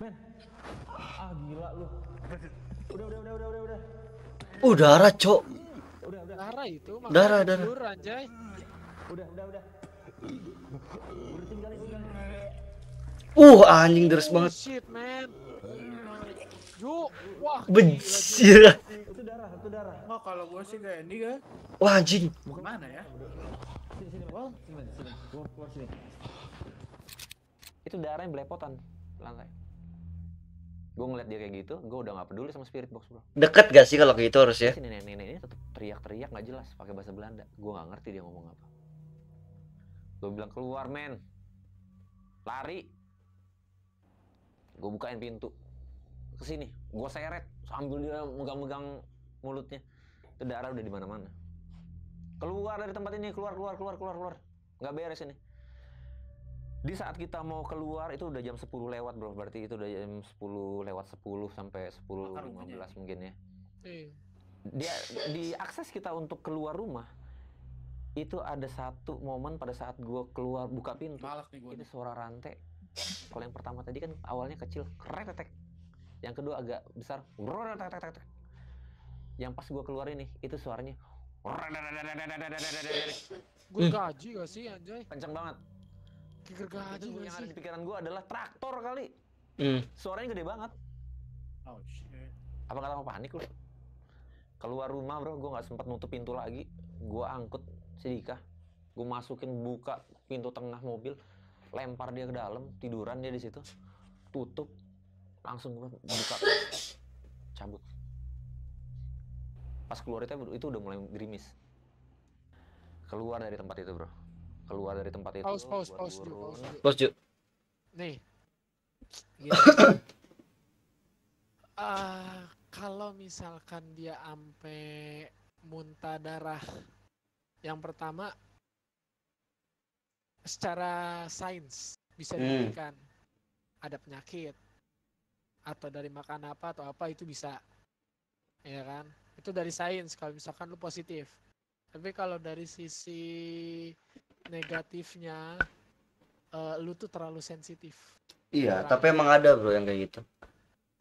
Speaker 4: Men. Gila lu. Udah.
Speaker 1: Darah, Cok.
Speaker 4: Udah.
Speaker 2: Darah itu mah.
Speaker 1: Darah.
Speaker 2: Tidur anjay.
Speaker 4: Udah.
Speaker 1: Anjing deres
Speaker 2: Oh,
Speaker 1: banget.
Speaker 2: shit man. Wah.
Speaker 1: Bejir.
Speaker 4: Itu darah.
Speaker 6: Oh, kalau gua sih kayak ini kan.
Speaker 1: Wah, anjing.
Speaker 6: Gimana ya?
Speaker 4: Sini. Keluar sini.
Speaker 5: Itu darah yang belepotan lantai. Gue ngeliat dia kayak gitu, gue udah nggak peduli sama spirit box bro.
Speaker 1: Deket gak sih kalau gitu harus ya?
Speaker 5: Si nenek ini tetap teriak nggak jelas pakai bahasa Belanda. Gue nggak ngerti dia ngomong apa. Gue bilang keluar men, lari. Gue bukain pintu kesini, gue seret sambil dia megang mulutnya. Itu darah udah di mana-mana. Keluar dari tempat ini, keluar. Nggak beres ini. Di saat kita mau keluar itu udah jam 10 lewat bro, berarti itu udah jam 10 lewat 10 sampai 10:15 mungkin ya. Dia di akses kita untuk keluar rumah itu ada satu momen pada saat gue keluar buka pintu. Itu suara rantai. Kalau yang pertama tadi kan awalnya kecil, kretek. Yang kedua agak besar, yang pas gue keluar ini itu suaranya
Speaker 2: Gue gaji gak sih anjay?
Speaker 5: kenceng banget.
Speaker 2: Gergaji
Speaker 5: Itu
Speaker 2: gak
Speaker 5: yang ada
Speaker 2: sih?
Speaker 5: di pikiran gue adalah traktor kali. Suaranya gede banget.
Speaker 6: Oh shit.
Speaker 5: Apa kata mau panik lu? Keluar rumah bro, gue nggak sempat nutup pintu lagi. Gue angkut si Dika, gue masukin buka pintu tengah mobil, lempar dia ke dalam, tiduran dia di situ, tutup, langsung gue buka, cabut. Pas keluar itu udah mulai gerimis. Keluar dari tempat itu bro. Keluar dari tempat itu.
Speaker 2: Pause,
Speaker 1: Ju.
Speaker 2: Nih. Gini. Kalau misalkan dia ampe muntah darah, yang pertama secara sains bisa dibuktikan ada penyakit atau dari makan apa atau apa itu bisa, ya kan? Itu dari sains kalau misalkan lu positif. Tapi kalau dari sisi negatifnya, lu tuh terlalu sensitif.
Speaker 1: Iya,
Speaker 2: Kurang.
Speaker 1: tapi emang ada bro yang kayak gitu.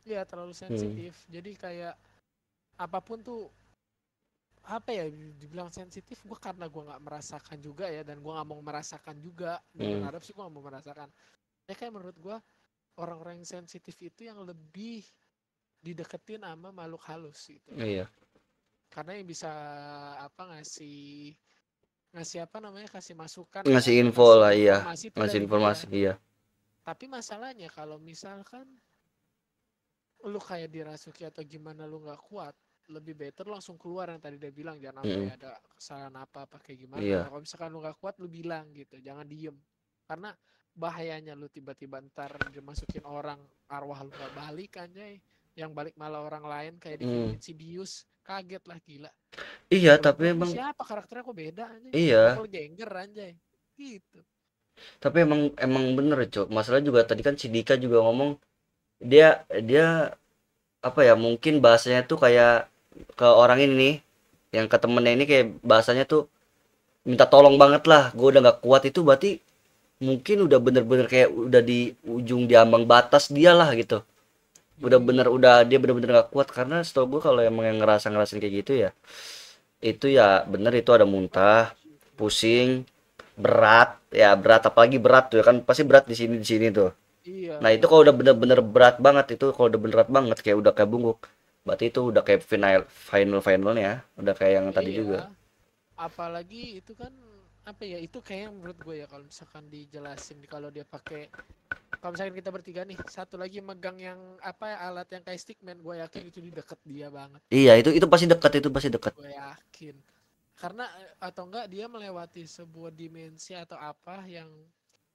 Speaker 2: Iya, terlalu sensitif. Jadi kayak apapun tuh apa ya dibilang sensitif, gue karena gue nggak merasakan juga ya, dan gue nggak mau merasakan juga. Gue berharap sih gue nggak mau merasakan. Ya kayak menurut gue orang-orang yang sensitif itu yang lebih dideketin sama makhluk halus gitu.
Speaker 1: Iya.
Speaker 2: Karena yang bisa ngasih apa namanya, kasih masukan,
Speaker 1: Ngasih
Speaker 2: ya,
Speaker 1: info lah, iya.
Speaker 2: informasi itu
Speaker 1: Ngasih
Speaker 2: dari
Speaker 1: informasi,
Speaker 2: dia.
Speaker 1: iya.
Speaker 2: Tapi masalahnya kalau misalkan lu kayak dirasuki atau gimana, lu nggak kuat, lebih better langsung keluar, yang tadi dia bilang, jangan sampai ada kesalahan apa kayak gimana.
Speaker 1: Iya.
Speaker 2: Kalau misalkan lu nggak kuat, lu bilang gitu, jangan diem. Karena bahayanya lu tiba-tiba ntar dimasukin orang, arwah lu nggak balik anjay, yang balik malah orang lain kayak di film Insidious, kaget lah, gila.
Speaker 1: Iya,
Speaker 2: Kalau
Speaker 1: tapi
Speaker 2: gua,
Speaker 1: emang
Speaker 2: siapa karakternya kok beda anjay,
Speaker 1: iya.
Speaker 2: doppelganger anjay gitu.
Speaker 1: Tapi emang bener Cok. Masalah juga tadi kan si Dika juga ngomong dia apa ya, mungkin bahasanya tuh kayak ke orang ini nih, yang ke temennya ini kayak bahasanya tuh minta tolong banget lah, gue udah nggak kuat. Itu berarti mungkin udah bener-bener kayak udah di ujung di ambang batas dia lah gitu. Dia bener-bener nggak kuat. Karena setahu gue kalau emang yang ngerasain kayak gitu ya, itu ya bener, itu ada muntah, pusing, berat, apalagi berat tuh ya kan, pasti berat di sini tuh.
Speaker 2: Iya.
Speaker 1: Nah itu kalau udah bener-bener berat banget, itu kalau udah berat banget kayak udah kayak bungkuk, berarti itu udah kayak finalnya, udah kayak yang tadi
Speaker 2: Iya.
Speaker 1: juga.
Speaker 2: Apalagi itu kan apa ya, itu kayak menurut gue ya, kalau misalkan dijelasin, kalau dia pakai, kalau misalkan kita bertiga nih, satu lagi megang yang alat yang kayak stickman, gue yakin itu di deket dia banget.
Speaker 1: Iya, itu pasti dekat.
Speaker 2: Gue yakin. Karena atau enggak dia melewati sebuah dimensi atau apa yang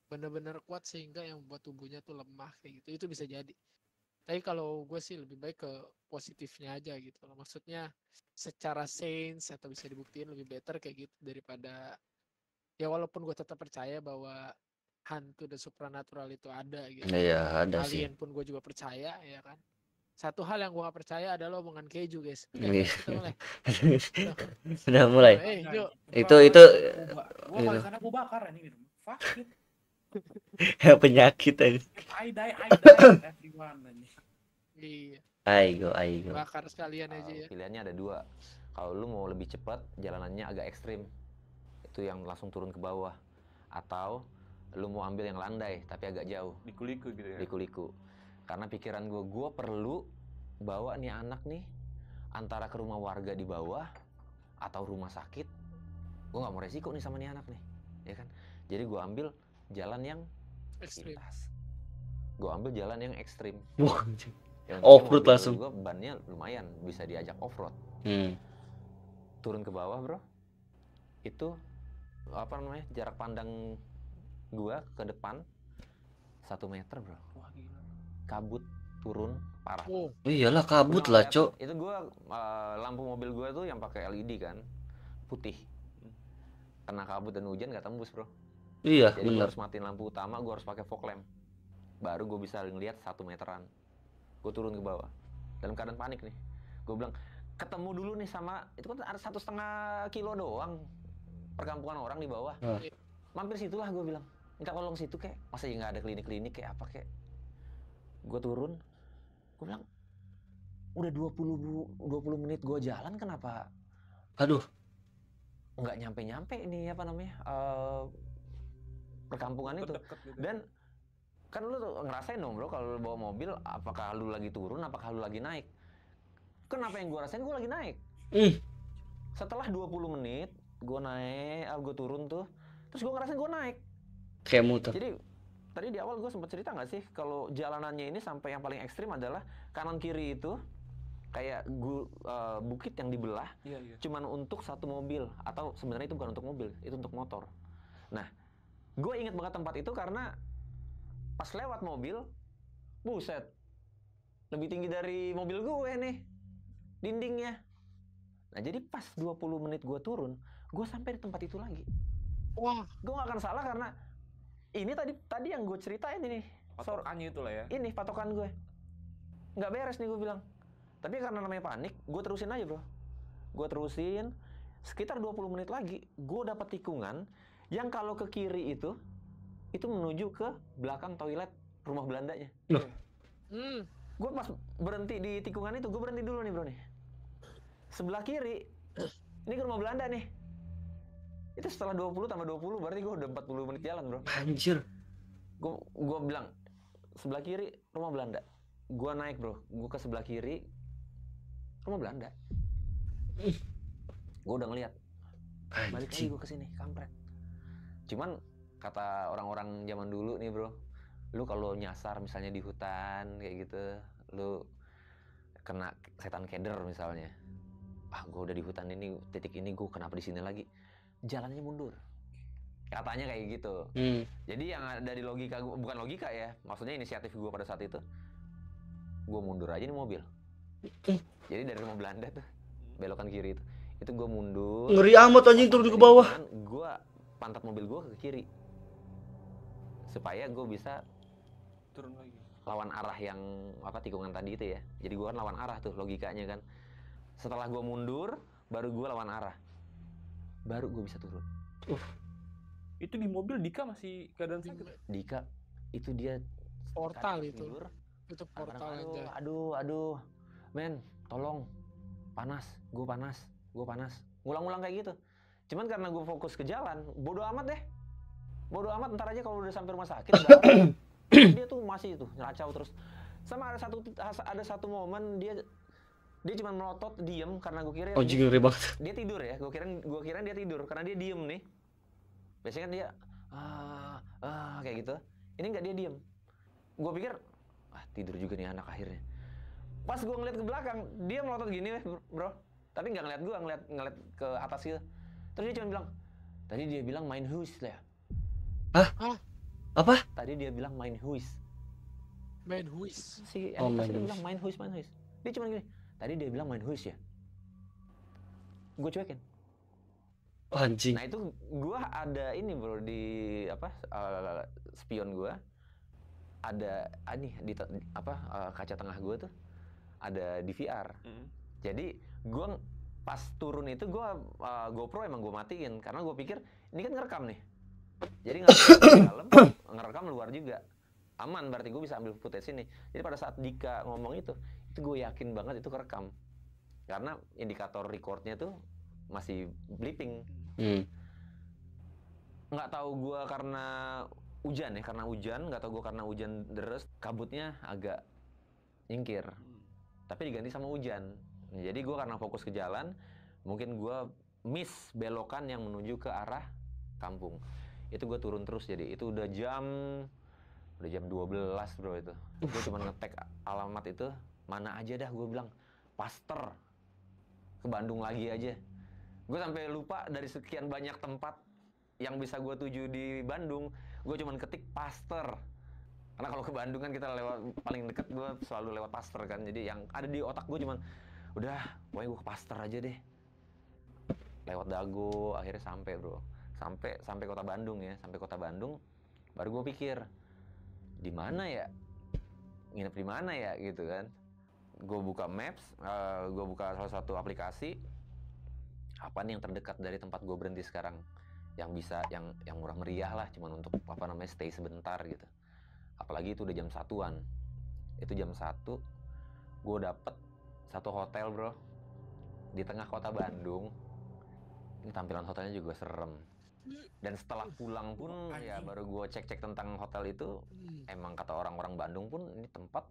Speaker 2: benar-benar kuat sehingga yang buat tubuhnya tuh lemah kayak gitu. Itu bisa jadi. Tapi kalau gue sih lebih baik ke positifnya aja gitu loh. Maksudnya secara sains atau bisa dibuktiin lebih better kayak gitu, daripada ya walaupun gue tetap percaya bahwa hantu dan supranatural itu ada gitu.
Speaker 1: Iya, ada sih.
Speaker 2: Alien pun gue juga percaya ya kan. Satu hal yang gue gak percaya adalah omongan keju guys.
Speaker 1: Iya.
Speaker 2: Kita mulai.
Speaker 1: Udah mulai.
Speaker 2: Jo.
Speaker 1: Itu
Speaker 6: Gua kalau sana gua bakar ini gitu. Fuck it.
Speaker 1: penyakit aja.
Speaker 6: I die everyone ini.
Speaker 2: Iya.
Speaker 1: Aigo.
Speaker 2: Bakar sekalian aja ya.
Speaker 5: Pilihannya ada dua. Kalau lu mau lebih cepat, jalanannya agak ekstrim. Itu yang langsung turun ke bawah. Atau lu mau ambil yang landai tapi agak jauh.
Speaker 3: Liku-liku gitu ya.
Speaker 5: Liku-liku. Karena pikiran gue perlu bawa nih anak nih antara ke rumah warga di bawah atau rumah sakit. Gue nggak mau resiko nih sama nih anak nih, ya kan? Jadi gue ambil jalan yang
Speaker 2: Ekstrim.
Speaker 5: pintas. Gue ambil jalan yang ekstrim.
Speaker 1: Off-road langsung.
Speaker 5: Gue bannya lumayan, bisa diajak off-road. Turun ke bawah bro, itu apa namanya, jarak pandang gue ke depan 1 meter bro.
Speaker 6: Wah gila.
Speaker 5: Kabut turun parah.
Speaker 2: Oh,
Speaker 1: Iyalah kabut lah, Cok.
Speaker 5: Itu gue lampu mobil gue tuh yang pakai LED kan, putih. Kena kabut dan hujan nggak tembus bro.
Speaker 1: Iya,
Speaker 5: Jadi gue
Speaker 1: bener.
Speaker 5: harus matiin lampu utama, gue harus pakai fog lamp. Baru gue bisa ngeliat 1 meteran. Gue turun ke bawah dalam keadaan panik nih. Gue bilang ketemu dulu nih sama, itu kan ada 1,5 kilo doang perkampungan orang di bawah. Mampir situlah gue bilang, minta tolong situ kek, masa ya nggak ada klinik kayak apa kek. Gue turun, gue bilang udah 20 menit gue jalan, kenapa
Speaker 1: Aduh,
Speaker 5: nggak nyampe ini apa namanya, perkampungan itu.
Speaker 3: Deket gitu.
Speaker 5: Dan kan lu ngerasain dong bro, kalau lu bawa mobil, apakah lu lagi turun, apakah lu lagi naik. Kenapa yang gue rasain, gue lagi naik. Setelah 20 menit gue naik, gue turun tuh, terus gue ngerasain gue naik.
Speaker 1: kayak muter.
Speaker 5: Jadi tadi di awal gue sempat cerita nggak sih kalau jalanannya ini sampai yang paling ekstrim adalah kanan kiri itu kayak bukit yang dibelah.
Speaker 3: Iya.
Speaker 5: Cuman untuk satu mobil, atau sebenarnya itu bukan untuk mobil, itu untuk motor. Nah, gue inget banget tempat itu karena pas lewat mobil, buset, lebih tinggi dari mobil gue nih dindingnya. Nah jadi pas 20 menit gue turun, gue sampai di tempat itu lagi.
Speaker 2: wah,
Speaker 5: Gue gak akan salah karena ini tadi yang gue ceritain ini.
Speaker 3: Patokannya itu lah ya.
Speaker 5: Ini patokan gue. Nggak beres nih gue bilang. Tapi karena namanya panik, gue terusin aja bro. Gue terusin sekitar 20 menit lagi gue dapat tikungan yang kalau ke kiri itu menuju ke belakang toilet rumah Belandanya. Gue pas berhenti di tikungan itu, gue berhenti dulu nih bro nih. Sebelah kiri, ini ke rumah Belanda nih. Itu setelah 20 tambah 20 berarti gue udah 40 menit jalan bro.
Speaker 1: Anjir.
Speaker 5: Gue bilang, sebelah kiri rumah Belanda. Gue naik bro, gue ke sebelah kiri rumah Belanda. Gue udah ngeliat, balik lagi gue kesini, kampret. Cuman kata orang-orang zaman dulu nih bro, lu kalau nyasar misalnya di hutan kayak gitu, lu kena setan keder misalnya, gue udah di hutan ini, titik ini gue kenapa di sini lagi, jalannya mundur, katanya kayak gitu. Jadi yang ada di logika gua, bukan logika ya, maksudnya inisiatif gue pada saat itu, gue mundur aja nih mobil. Jadi dari rumah Belanda tuh belokan kiri itu gue mundur,
Speaker 1: Ngeri amat anjing turun ke bawah.
Speaker 5: Gue pantat mobil gue ke kiri supaya gue bisa
Speaker 3: turun lagi.
Speaker 5: Lawan arah yang tikungan tadi itu ya. Jadi gue kan lawan arah tuh logikanya kan. Setelah gue mundur, baru gue lawan arah, baru gue bisa turun.
Speaker 3: Itu di mobil Dika masih keadaan tidur.
Speaker 5: Dika itu dia
Speaker 2: Portal itu.
Speaker 5: tidur.
Speaker 2: Itu portal aja.
Speaker 5: Aduh, men, tolong, panas, gue panas. Ngulang-ngulang kayak gitu. Cuman karena gue fokus ke jalan, bodo amat deh. Bodo amat, ntar aja kalau udah sampai rumah sakit. Dia tuh masih itu ngeracau terus. Sama ada satu momen dia cuma melotot, diem karena gue kira
Speaker 1: Ngeri banget.
Speaker 5: dia tidur ya. Gue kira dia tidur karena dia diem nih. Biasanya kan dia kayak gitu. Ini nggak, dia diem. Gue pikir tidur juga nih anak akhirnya. Pas gue ngeliat ke belakang, dia melotot gini bro. Tapi nggak ngeliat gue, ngeliat ke atas gitu. Terus dia cuma bilang, tadi dia bilang main huis lah.
Speaker 1: Hah? Apa?
Speaker 5: Tadi dia bilang main huis.
Speaker 2: Main huis.
Speaker 5: Si
Speaker 1: main
Speaker 5: dia
Speaker 1: huis.
Speaker 5: bilang main huis. Dia cuma gini, tadi dia bilang main huis ya. Gue cuekin.
Speaker 1: Anjing.
Speaker 5: Nah itu gue ada ini bro di spion gue ada di kaca tengah gue tuh ada DVR. Jadi gue pas turun itu gue GoPro emang gue matiin karena gue pikir ini kan ngerekam nih. Jadi ngerekam dalam, ngerekam luar juga. Aman, berarti gue bisa ambil footage ini. Jadi pada saat Dika ngomong itu gue yakin banget itu kerekam. Karena indikator recordnya tuh masih blipping. Nggak tahu gue karena hujan ya, nggak tahu gue karena hujan deres, kabutnya agak nyingkir. Tapi diganti sama hujan. Jadi gue karena fokus ke jalan, mungkin gue miss belokan yang menuju ke arah kampung. Itu gue turun terus, jadi itu udah jam 12 bro itu. Gue cuma nge-tag alamat itu, mana aja dah gue bilang, Paster, ke Bandung lagi aja. Gue sampai lupa dari sekian banyak tempat yang bisa gue tuju di Bandung, gue cuma ketik Paster. Karena kalau ke Bandung kan kita lewat, paling deket gue selalu lewat Paster kan. Jadi yang ada di otak gue cuma, udah pokoknya gue ke Paster aja deh. Lewat Dago, akhirnya sampai bro. Sampai kota Bandung ya, sampai kota Bandung, baru gue pikir, di mana ya, nginep di mana ya gitu kan. Gue buka Maps, gue buka salah satu aplikasi, apa nih yang terdekat dari tempat gue berhenti sekarang, yang bisa, yang murah meriah lah, cuman untuk stay sebentar gitu. Apalagi itu udah jam 1-an, itu jam 1, gue dapet satu hotel bro, di tengah kota Bandung. Ini tampilan hotelnya juga serem. Dan setelah pulang pun ya baru gue cek tentang hotel itu, emang kata orang-orang Bandung pun ini tempat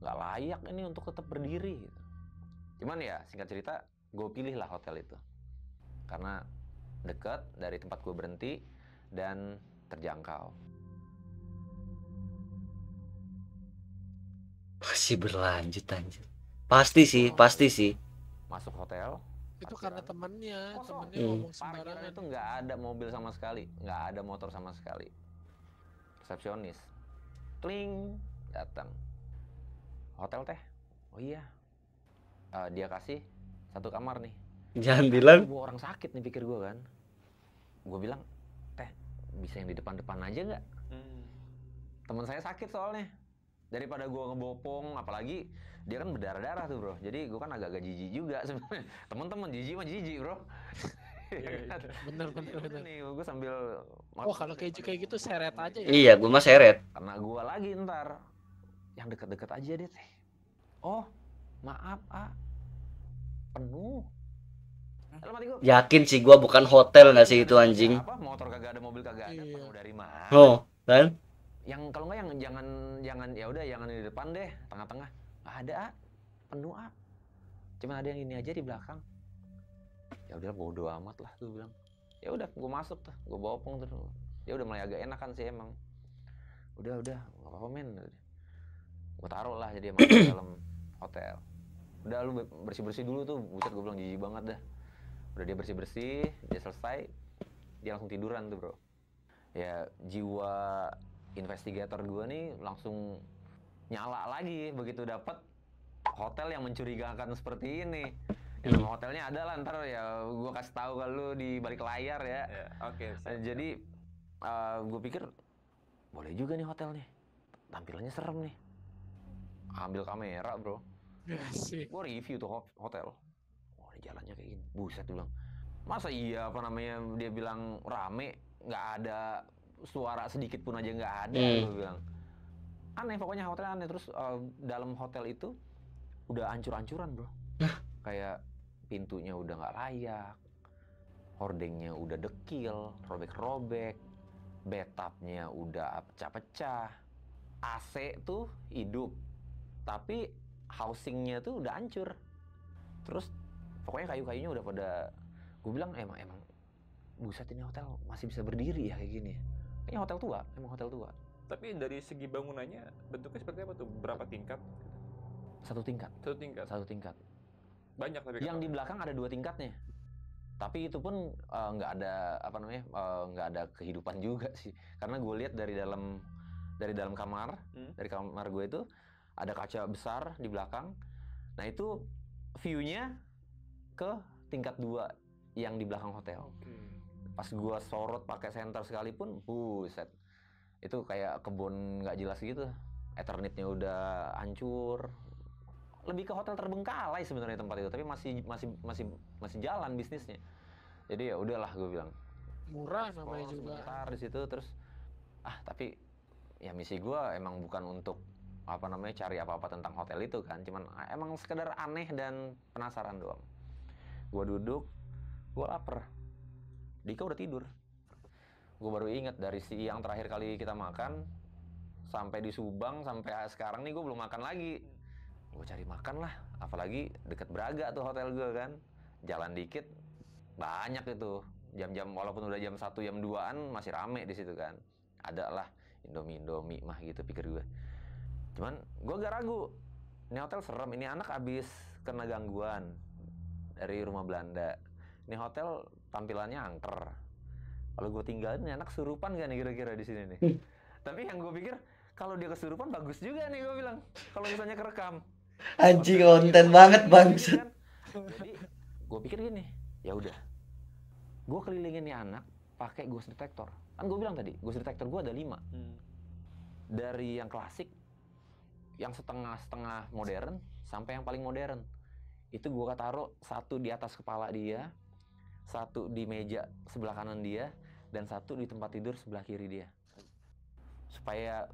Speaker 5: nggak layak ini untuk tetap berdiri gitu. Cuman ya singkat cerita gue pilih lah hotel itu karena dekat dari tempat gue berhenti dan terjangkau.
Speaker 1: Masih berlanjut anjir. Pasti sih.
Speaker 5: Masuk hotel.
Speaker 2: Itu karena temennya
Speaker 5: Parkiran
Speaker 2: ngomong sembarangan.
Speaker 5: itu nggak ada mobil sama sekali, nggak ada motor sama sekali. Resepsionis, kling, datang. Hotel teh, oh iya, dia kasih satu kamar nih.
Speaker 1: Jangan bilang.
Speaker 5: Gue orang sakit nih pikir gue kan. Gue bilang, teh bisa yang di depan-depan aja nggak? Teman saya sakit soalnya. daripada gue ngebopong, apalagi dia kan berdarah-darah tuh bro, jadi gue kan agak-agak jijik juga sebenarnya. Teman-teman jijik mah jijik bro.
Speaker 2: Bener.
Speaker 5: Nih gue sambil
Speaker 2: Oh kalau keju kayak gitu seret aja ya.
Speaker 1: Iya, gue mah seret.
Speaker 5: karena gue lagi ntar yang deket-deket aja deh teh. Oh maaf penuh. Dalam hati gue,
Speaker 1: Yakin sih gue bukan hotel nggak sih itu anjing.
Speaker 5: apa motor kagak ada, mobil kagak ada,
Speaker 2: Iya.
Speaker 5: penuh dari mana?
Speaker 1: Oh, kan?
Speaker 5: Yang kalau nggak yang jangan ya udah jangan di depan deh, tengah-tengah. Nggak ada penuh cuman ada yang ini aja di belakang. Ya udah bodo amat lah tuh bilang. Ya udah gue masuk tuh, gue bopong tuh. Ya udah mulai agak enakan sih emang. Udah nggak apa-apa men. Gue taruh lah jadi masuk ke dalam hotel. Udah lu bersih dulu tuh, buset gue bilang jijik banget dah. Udah dia bersih, dia selesai, dia langsung tiduran tuh bro. Ya jiwa investigator gue nih langsung nyala lagi begitu dapat hotel yang mencurigakan seperti ini. Ya, nama hotelnya ada lah, ntar ya gue kasih tahu ke lu di balik layar ya.
Speaker 3: Oke.
Speaker 5: Jadi gue pikir boleh juga nih hotel nih, tampilannya serem nih. Ambil kamera bro,
Speaker 2: Asik.
Speaker 5: gue review tuh hotel. Oh ini jalannya kayak gini, buset dia bilang. Masa iya apa namanya dia bilang rame, nggak ada suara sedikit pun aja nggak ada, gue bilang. Aneh pokoknya hotelnya aneh. Terus dalam hotel itu udah ancur-ancuran bro. Kayak pintunya udah nggak layak, hordengnya udah dekil, robek-robek, bathtubnya udah pecah-pecah, AC tuh hidup, tapi housingnya tuh udah hancur. Terus pokoknya kayu-kayunya udah pada, gue bilang emang buset ini hotel masih bisa berdiri ya kayak gini. Kayaknya hotel tua, emang hotel tua.
Speaker 3: Tapi dari segi bangunannya bentuknya seperti apa tuh? Berapa tingkat?
Speaker 5: Satu tingkat.
Speaker 3: Satu tingkat. Banyak tapi
Speaker 5: Yang di belakang ada 2 tingkatnya. Tapi itu pun nggak ada apa namanya, nggak ada kehidupan juga sih. Karena gue lihat dari dalam kamar, dari kamar gue itu ada kaca besar di belakang. Nah itu view-nya ke tingkat 2 yang di belakang hotel. Pas gue sorot pakai senter sekalipun, buset, itu kayak kebun nggak jelas gitu. Eternitnya udah hancur. Lebih ke hotel terbengkalai sebenarnya tempat itu, tapi masih jalan bisnisnya. Jadi ya udahlah gue bilang.
Speaker 2: Murah namanya juga.
Speaker 5: Sebentar di situ terus tapi ya misi gue emang bukan untuk apa namanya cari apa-apa tentang hotel itu kan, cuman emang sekedar aneh dan penasaran doang. Gue duduk, gue lapar. Dika udah tidur. Gue baru inget dari siang terakhir kali kita makan sampai di Subang sampai sekarang nih gue belum makan lagi. Gue cari makan lah, apalagi deket Braga tuh hotel gue kan, jalan dikit banyak itu jam-jam, walaupun udah jam 1 jam 2-an masih rame di situ kan, ada lah Indomie mah gitu pikir gue. Cuman gue gak ragu, ini hotel serem, ini anak abis kena gangguan dari rumah Belanda, ini hotel tampilannya angker, kalau gue tinggalin ini anak kesurupan gak nih kira-kira di sini nih. Tapi yang gue pikir kalau dia kesurupan bagus juga nih, gue bilang kalau misalnya kerekam.
Speaker 1: Anjing konten banget bangsat.
Speaker 5: Jadi gue pikir gini, ya udah, gue kelilingin nih anak pakai ghost detector. Kan gue bilang tadi, ghost detector gue ada 5. Dari yang klasik, yang setengah-setengah modern, sampai yang paling modern. Itu gue taruh 1 di atas kepala dia, 1 di meja sebelah kanan dia, dan 1 di tempat tidur sebelah kiri dia. Supaya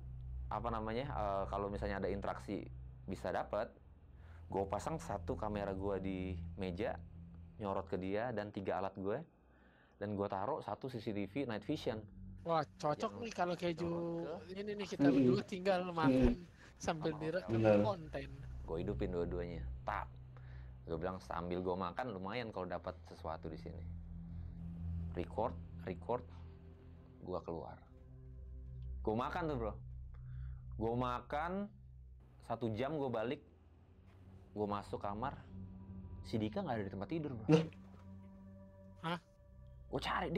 Speaker 5: apa namanya, kalau misalnya ada interaksi bisa dapat, gue pasang 1 kamera gue di meja nyorot ke dia dan 3 alat gue, dan gue taruh 1 CCTV night vision.
Speaker 2: Wah cocok nih kalau keju ini nih kita berdua tinggal makan sambil direkam konten.
Speaker 5: Gue hidupin dua-duanya. Gue bilang sambil gue makan lumayan kalau dapat sesuatu di sini. Record, gue keluar. Gue makan tuh bro. Gue makan 1 jam gue balik. Gue masuk kamar. Si Dika nggak ada di tempat tidur bro.
Speaker 2: Hah?
Speaker 5: Gue cari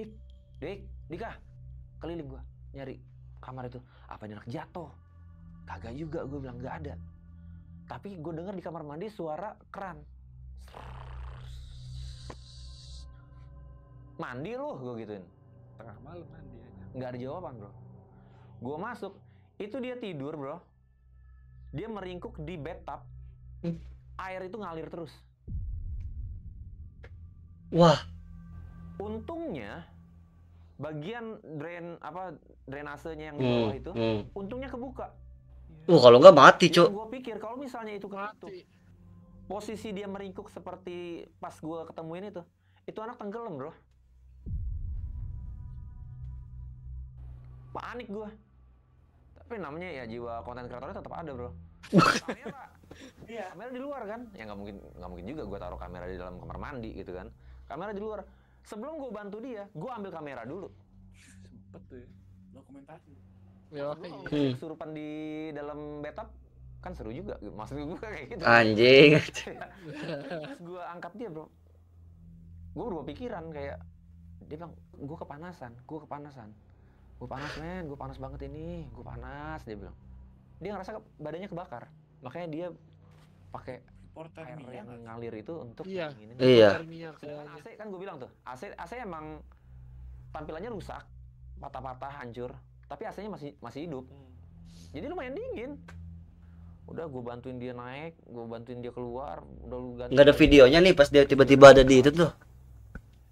Speaker 5: Dika, keliling gue nyari kamar itu. Apa ini anak jatuh? Kagak juga, gue bilang nggak ada. Tapi gue dengar di kamar mandi suara keran. Mandi lu, gue gituin.
Speaker 3: Tengah malam mandi aja.
Speaker 5: Nggak ada jawaban bro. Gue masuk, itu dia tidur bro. dia meringkuk di bathtub, air itu ngalir terus.
Speaker 1: Wah,
Speaker 5: Untungnya bagian drainasenya yang di bawah itu, untungnya kebuka.
Speaker 1: kalau nggak mati,
Speaker 5: Yang
Speaker 1: Cuk.
Speaker 5: gue pikir kalau misalnya itu ketutup,
Speaker 2: Mati.
Speaker 5: posisi dia meringkuk seperti pas gue ketemuin itu anak tenggelam, bro. Panik gue. Tapi namanya ya jiwa konten kreatornya tetap ada, bro. Kamera, kamera di luar kan? Ya nggak mungkin juga gue taruh kamera di dalam kamar mandi gitu kan? Kamera di luar. Sebelum gue bantu dia, gue ambil kamera dulu.
Speaker 3: Sempet tuh ya.
Speaker 6: Dokumentasi.
Speaker 2: Ya,
Speaker 5: Kesurupan di dalam bathtub kan seru juga. Maksud gue kayak gitu.
Speaker 1: Anjing.
Speaker 5: Pas gue angkat dia, bro, gue berubah pikiran kayak dia bilang, gue kepanasan, gue panas men, gue panas banget ini, gue panas, dia bilang. Dia ngerasa badannya kebakar, makanya dia pakai
Speaker 6: Porter
Speaker 5: air
Speaker 6: minyak
Speaker 5: yang
Speaker 6: nggak?
Speaker 5: ngalir itu untuk
Speaker 2: Iya.
Speaker 5: nginin.
Speaker 1: Iya.
Speaker 2: Termiak
Speaker 5: Sedangkan
Speaker 2: kayaknya.
Speaker 5: AC kan gue bilang tuh, AC emang tampilannya rusak, patah-patah, hancur, tapi AC-nya masih hidup. Jadi lumayan dingin. Udah gue bantuin dia naik, gue bantuin dia keluar, udah lu ganti.
Speaker 1: Nggak ada videonya nih pas dia tiba-tiba ada di itu tuh.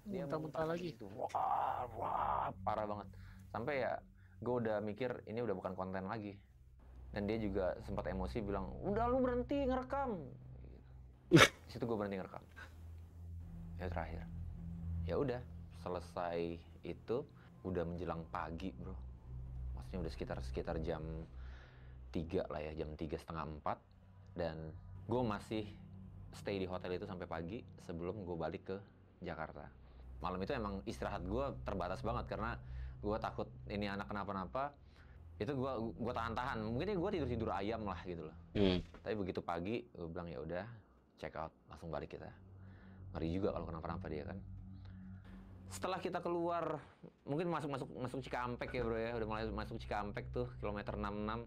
Speaker 5: Dia
Speaker 2: Muntah-muntah lagi.
Speaker 5: gitu. Wah, parah banget. Sampai ya gue udah mikir ini udah bukan konten lagi. Dan dia juga sempat emosi bilang, udah lu berhenti ngerekam. Di situ gue berhenti ngerekam. Ya terakhir. Ya udah, selesai itu udah menjelang pagi, bro. Maksudnya udah sekitar jam 3 lah ya, jam 3:30 dan gue masih stay di hotel itu sampai pagi sebelum gue balik ke Jakarta. Malam itu emang istirahat gue terbatas banget karena gue takut ini anak kenapa-napa. Itu gue tahan-tahan. Mungkin gue tidur ayam lah gitu loh. Tapi begitu pagi gue bilang ya udah check out, langsung balik kita. Ngeri juga kalau kenapa-napa dia kan. Setelah kita keluar, mungkin masuk Cikampek ya bro ya, udah mulai masuk Cikampek tuh kilometer 66,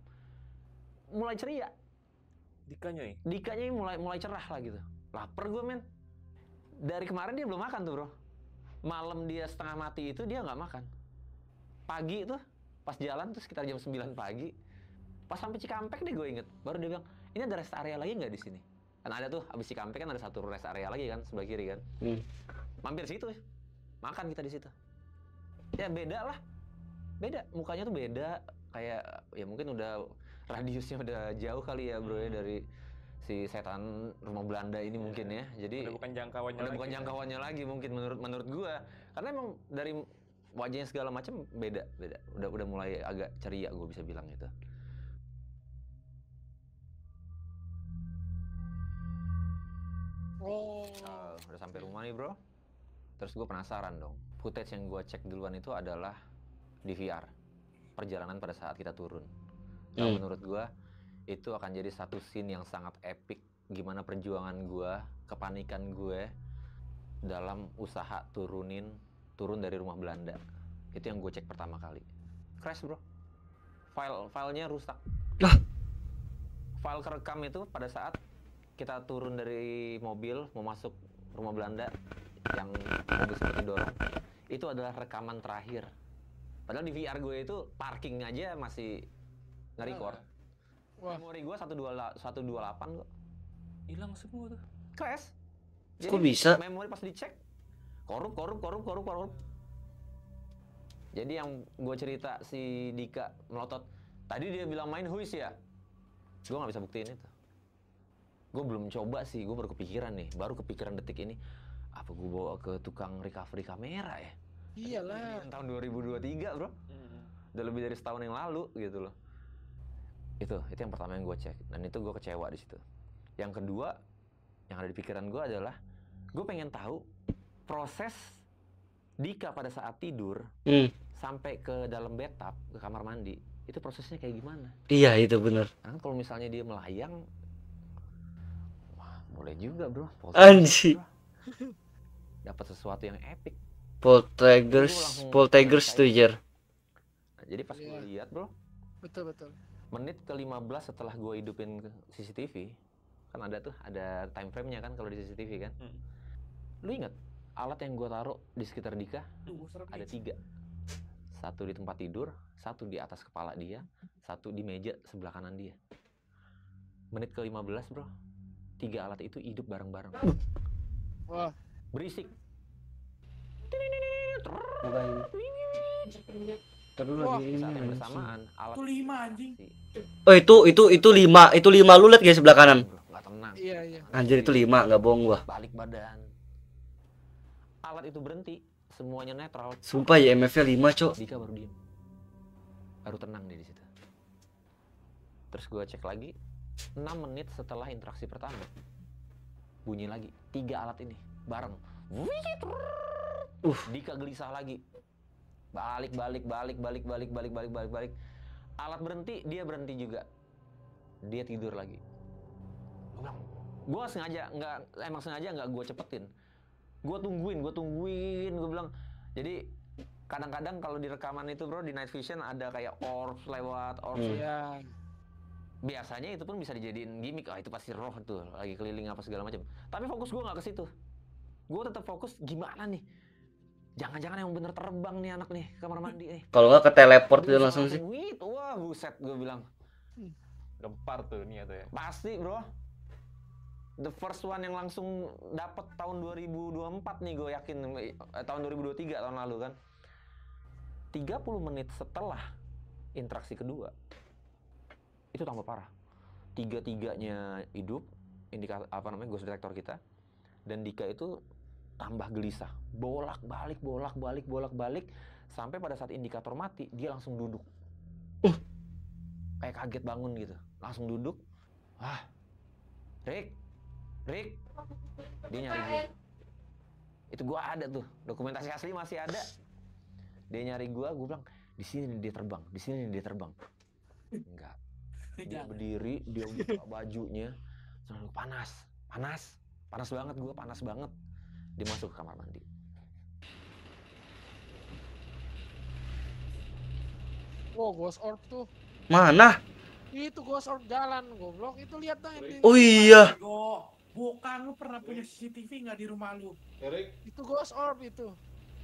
Speaker 5: mulai ceria. Dikanya ini mulai cerah lah gitu. Lapar gue men. Dari kemarin dia belum makan tuh bro. Malam dia setengah mati itu dia nggak makan. Pagi tuh pas jalan tuh sekitar jam 9 pagi, pas sampai Cikampek deh gue inget, baru dia bilang, ini ada rest area lagi nggak di sini? Kan ada tuh, abis Cikampek kan ada satu rest area lagi kan sebelah kiri kan. Mampir situ, makan kita di situ. Ya beda lah, beda, mukanya tuh beda, kayak ya mungkin udah radiusnya udah jauh kali ya bro ya dari si setan rumah Belanda ini mungkin ya. Jadi
Speaker 3: Udah bukan jangkauannya
Speaker 5: udah
Speaker 3: lagi.
Speaker 5: bukan jangkauannya lagi mungkin menurut gua. Karena emang dari wajahnya segala macam beda. Udah mulai agak ceria gue bisa bilang itu. Udah sampai rumah nih bro. Terus gue penasaran dong. Footage yang gue cek duluan itu adalah DVR, perjalanan pada saat kita turun. Nah, menurut gue itu akan jadi satu scene yang sangat epic. Gimana perjuangan gue, kepanikan gue dalam usaha turun dari rumah Belanda. Itu yang gue cek pertama kali. Crash bro. Filenya rusak. File kerekam itu pada saat kita turun dari mobil mau masuk rumah Belanda yang mobil seperti dorong, itu adalah rekaman terakhir. Padahal di VR gue itu parking aja masih nge-record. Memori gue 128 kok.
Speaker 3: Hilang semua tuh.
Speaker 5: Crash. Jadi,
Speaker 1: kok bisa?
Speaker 5: Memori pas dicek korup. Jadi yang gue cerita si Dika melotot, tadi dia bilang main Huis ya? Gue gak bisa buktiin itu. Gue belum coba sih, gue baru kepikiran detik ini. Apa gue bawa ke tukang recovery kamera ya?
Speaker 2: Iyalah.
Speaker 5: Tahun 2023 bro. Udah lebih dari setahun yang lalu gitu loh. Itu yang pertama yang gue cek. Dan itu gue kecewa di situ. Yang kedua, yang ada di pikiran gue adalah, gue pengen tahu proses Dika pada saat tidur sampai ke dalam bathtub, ke kamar mandi, itu prosesnya kayak gimana?
Speaker 1: Iya itu bener.
Speaker 5: Karena kalau misalnya dia melayang, wah boleh juga bro.
Speaker 1: Anjing.
Speaker 5: Dapat sesuatu yang epic.
Speaker 1: Poltergeist tuh Jer.
Speaker 5: Nah, jadi pas gue lihat bro,
Speaker 2: Betul.
Speaker 5: menit ke-15 setelah gue hidupin ke CCTV, kan ada time frame-nya kan kalau di CCTV kan. Lu inget alat yang gue taruh di sekitar Dika ada 3. Satu di tempat tidur, satu di atas kepala dia, satu di meja sebelah kanan dia. Menit ke-15 bro, 3 alat itu hidup bareng-bareng.
Speaker 2: Wah,
Speaker 5: Berisik.
Speaker 1: Terus
Speaker 2: Wah.
Speaker 1: lagi
Speaker 5: Saat yang
Speaker 1: ini.
Speaker 5: bersamaan alat
Speaker 6: Itu 5 anjing.
Speaker 1: Oh itu 5 lu liat guys sebelah kanan.
Speaker 5: bro, nggak tenang.
Speaker 2: iya iya.
Speaker 1: Anjir itu 5 nggak bohong gua.
Speaker 5: Balik badan. Alat itu berhenti, semuanya netral.
Speaker 1: Sumpah ya IMF-nya 5 cok.
Speaker 5: Dika baru diem, baru tenang dia di situ. Terus gue cek lagi, 6 menit setelah interaksi pertama, bunyi lagi 3 alat ini bareng. Dika gelisah lagi, balik. Alat berhenti, dia berhenti juga. Dia tidur lagi. Gue sengaja nggak gue cepetin. Gue tungguin, gue bilang. Jadi kadang-kadang kalau di rekaman itu bro, di night vision ada kayak orbs lewat,
Speaker 2: Iya.
Speaker 5: biasanya itu pun bisa dijadiin gimmick. Itu pasti roh tuh lagi keliling apa segala macam. Tapi fokus gue nggak ke situ. Gue tetap fokus gimana nih, jangan-jangan yang bener terbang nih anak nih kamar mandi nih.
Speaker 1: Kalau nggak ke teleport dia langsung sih.
Speaker 5: Wah buset, gue bilang
Speaker 3: Gempar tuh nih atau ya.
Speaker 5: pasti bro. The first one yang langsung dapat tahun 2024 nih, gue yakin. Tahun 2023 tahun lalu kan. 30 menit setelah interaksi kedua, itu tambah parah. 3-3-nya hidup, ghost detector kita. Dan Dika itu tambah gelisah, bolak-balik, sampai pada saat indikator mati, dia langsung duduk. Kayak kaget bangun gitu, langsung duduk. Rick, dia nyari gue. Itu gue ada tuh, dokumentasi asli masih ada. Dia nyari gue bilang, di sini dia terbang. Enggak. Dia berdiri, dia buka bajunya, selalu panas banget. Dia masuk ke kamar mandi.
Speaker 2: Ghost orb tuh.
Speaker 1: Mana?
Speaker 2: Itu ghost orb jalan, goblok. Itu lihat dong ini.
Speaker 1: Oh iya.
Speaker 6: Bukan, lu pernah punya CCTV nggak di rumah lu?
Speaker 2: Itu ghost orb itu.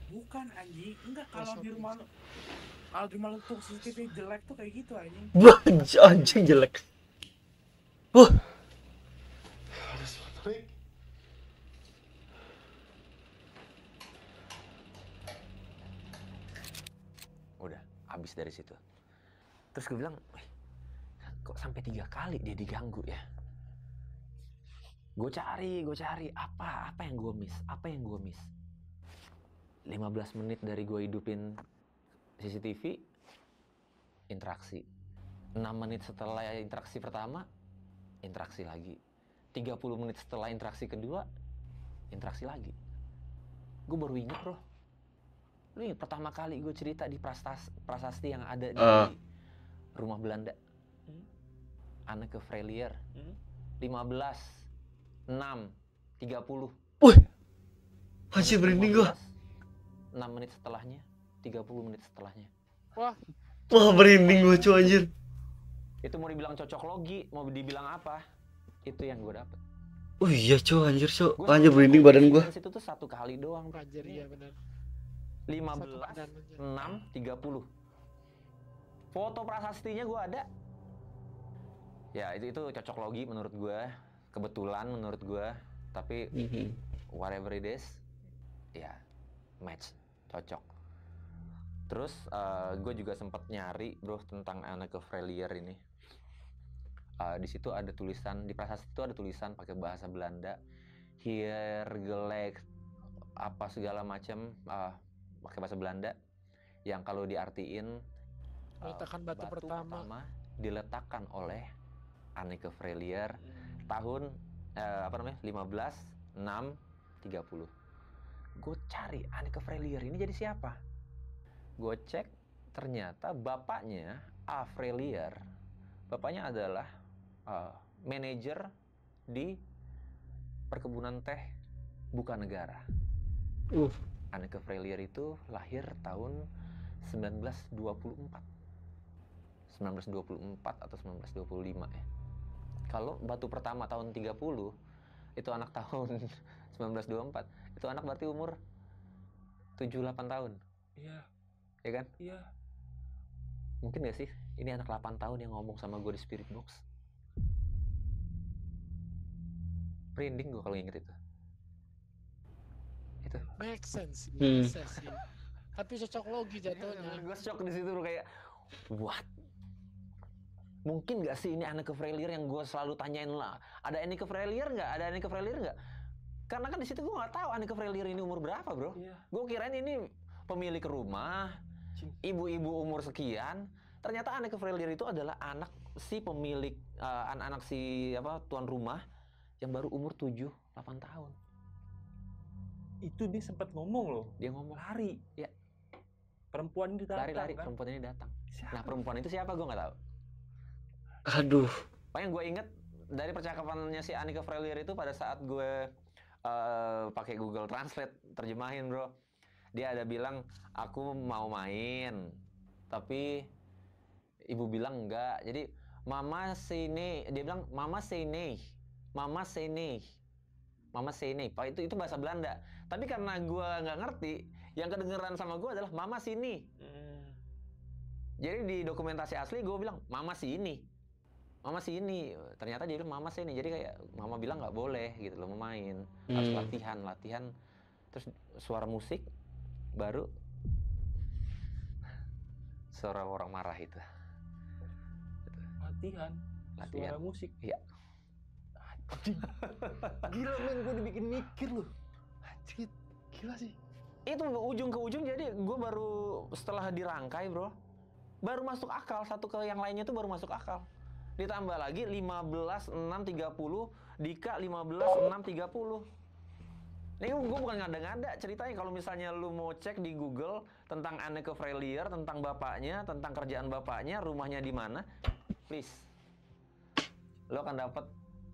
Speaker 6: Bukan anjing, enggak kalau di rumah lu. Kalau di rumah lu tuh CCTV jelek tuh kayak gitu anjing.
Speaker 1: Wah, anjing jelek. Wah.
Speaker 5: Udah, habis dari situ. Terus gue bilang, kok sampai 3 kali dia diganggu ya? Gue cari, apa yang gue miss? 15 menit dari gue hidupin CCTV, interaksi. 6 menit setelah interaksi pertama, interaksi lagi. 30 menit setelah interaksi kedua, interaksi lagi. Gue baru ingat bro. Lu ingat pertama kali gue cerita di prasasti yang ada di rumah Belanda. Anneke Frelier. 15, 6, 30.
Speaker 1: Wih. Masih merinding gua.
Speaker 5: 6 menit setelahnya, 30 menit setelahnya.
Speaker 2: Wah,
Speaker 1: Merinding gua cuy anjir.
Speaker 5: Itu mau dibilang cocok logi, mau dibilang apa? Itu yang gue dapet.
Speaker 1: Oh iya cuy anjir cuy. Anjir merinding badan gua.
Speaker 5: Itu tuh 1 kali doang.
Speaker 2: anjir iya benar.
Speaker 5: 15, 6, 30. Foto prasastinya gue ada. Ya itu cocok logi menurut gue, kebetulan menurut gue. Tapi whatever it is, ya match, cocok. Terus gue juga sempat nyari bro tentang Anneke Frelier ini. Di situ ada tulisan, di prasasti itu ada tulisan pakai bahasa Belanda, hier gelegt apa segala macam, pakai bahasa Belanda, yang kalau diartiin
Speaker 2: Letakkan batu pertama
Speaker 5: diletakkan oleh Anneke Frelier tahun 15, 6, 30. Gue cari Anneke Frelier ini jadi siapa? Gue cek, ternyata bapaknya A. Frelier, bapaknya adalah manajer di perkebunan teh Bukan Negara. Anneke Frelier itu lahir tahun 1924 atau 1925 ya. Kalau batu pertama tahun 30, itu anak tahun 1924, itu anak berarti umur 7-8 tahun.
Speaker 3: Iya.
Speaker 5: Ya kan?
Speaker 3: Iya.
Speaker 5: Mungkin gak sih ini anak 8 tahun yang ngomong sama gue di Spirit Box? Merinding gue kalau inget itu. Itu.
Speaker 2: Make sense, bisa sih. Tapi cocok logi jatuhnya.
Speaker 5: Gue shock di situ kayak, what? Mungkin nggak sih ini Anneke Frelier yang gue selalu tanyain lah. Ada Anneke Frelier nggak? Ada Anneke Frelier nggak? Karena kan di situ gue nggak tahu Anneke Frelier ini umur berapa, bro. Gue kirain ini pemilik rumah, ibu-ibu umur sekian. Ternyata Anneke Frelier itu adalah anak si pemilik, anak si tuan rumah yang baru umur 7-8 tahun.
Speaker 3: Itu dia sempat ngomong loh.
Speaker 5: Dia ngomong
Speaker 3: Lari.
Speaker 5: Ya.
Speaker 3: Perempuan ini datang.
Speaker 5: Lari-lari,
Speaker 3: kan?
Speaker 5: perempuan ini datang.
Speaker 3: Siapa?
Speaker 5: Nah, perempuan itu siapa gue nggak tahu.
Speaker 1: Aduh.
Speaker 5: Yang gue inget dari percakapannya si Anneke Frelier itu pada saat gue pakai Google Translate terjemahin, bro. Dia ada bilang, aku mau main, tapi ibu bilang enggak. Jadi mama sini, dia bilang mama sini, mama sini, mama sini. Pak itu bahasa Belanda. Tapi karena gue nggak ngerti, yang kedengeran sama gue adalah mama sini. Jadi di dokumentasi asli gue bilang mama sini, mama sini. Ternyata dia bilang mama sini. Jadi kayak mama bilang nggak boleh gitu loh mau main, harus latihan. Terus suara musik baru suara orang marah itu.
Speaker 3: Latihan. Suara musik.
Speaker 5: Iya.
Speaker 4: Gila men, gue dibikin mikir loh. Anjir, gila sih.
Speaker 5: Itu ujung ke ujung, jadi gue baru setelah dirangkai, bro, baru masuk akal. Satu ke yang lainnya tuh baru masuk akal. Ditambah lagi 15.630, Dika 15.630. Ini gue bukan ngada-ngada ceritanya. Kalau misalnya lu mau cek di Google tentang Anneke Frelier, tentang bapaknya, tentang kerjaan bapaknya, rumahnya di mana, please, lo akan dapat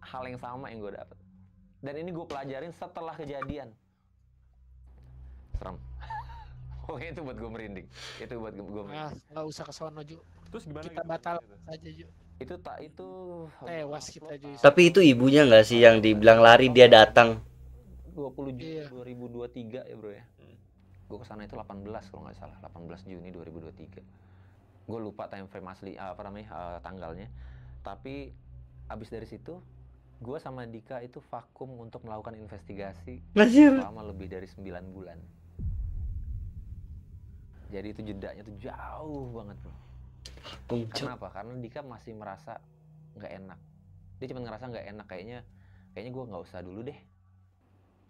Speaker 5: hal yang sama yang gue dapat. Dan ini gue pelajarin setelah kejadian. Serem. Pokoknya itu buat gue merinding. Itu buat gue merinding.
Speaker 2: Nggak usah ke sono, Ju.
Speaker 3: Terus gimana?
Speaker 2: Kita batal saja, Ju.
Speaker 5: Itu
Speaker 2: Tewas kita, Ju.
Speaker 1: Tapi itu ibunya nggak sih yang dibilang lari dia datang?
Speaker 5: 20 Juni
Speaker 2: Iya.
Speaker 5: 2023 ya, bro ya. Gue kesana itu 18 kalau nggak salah, 18 Juni 2023. Gue lupa time frame asli tanggalnya. Tapi abis dari situ gue sama Dika itu vakum untuk melakukan investigasi selama lebih dari 9 bulan. Jadi itu jedanya tuh jauh banget, bro. Kenapa? Karena Dika masih merasa nggak enak. Dia cuma ngerasa nggak enak, kayaknya gue nggak usah dulu deh.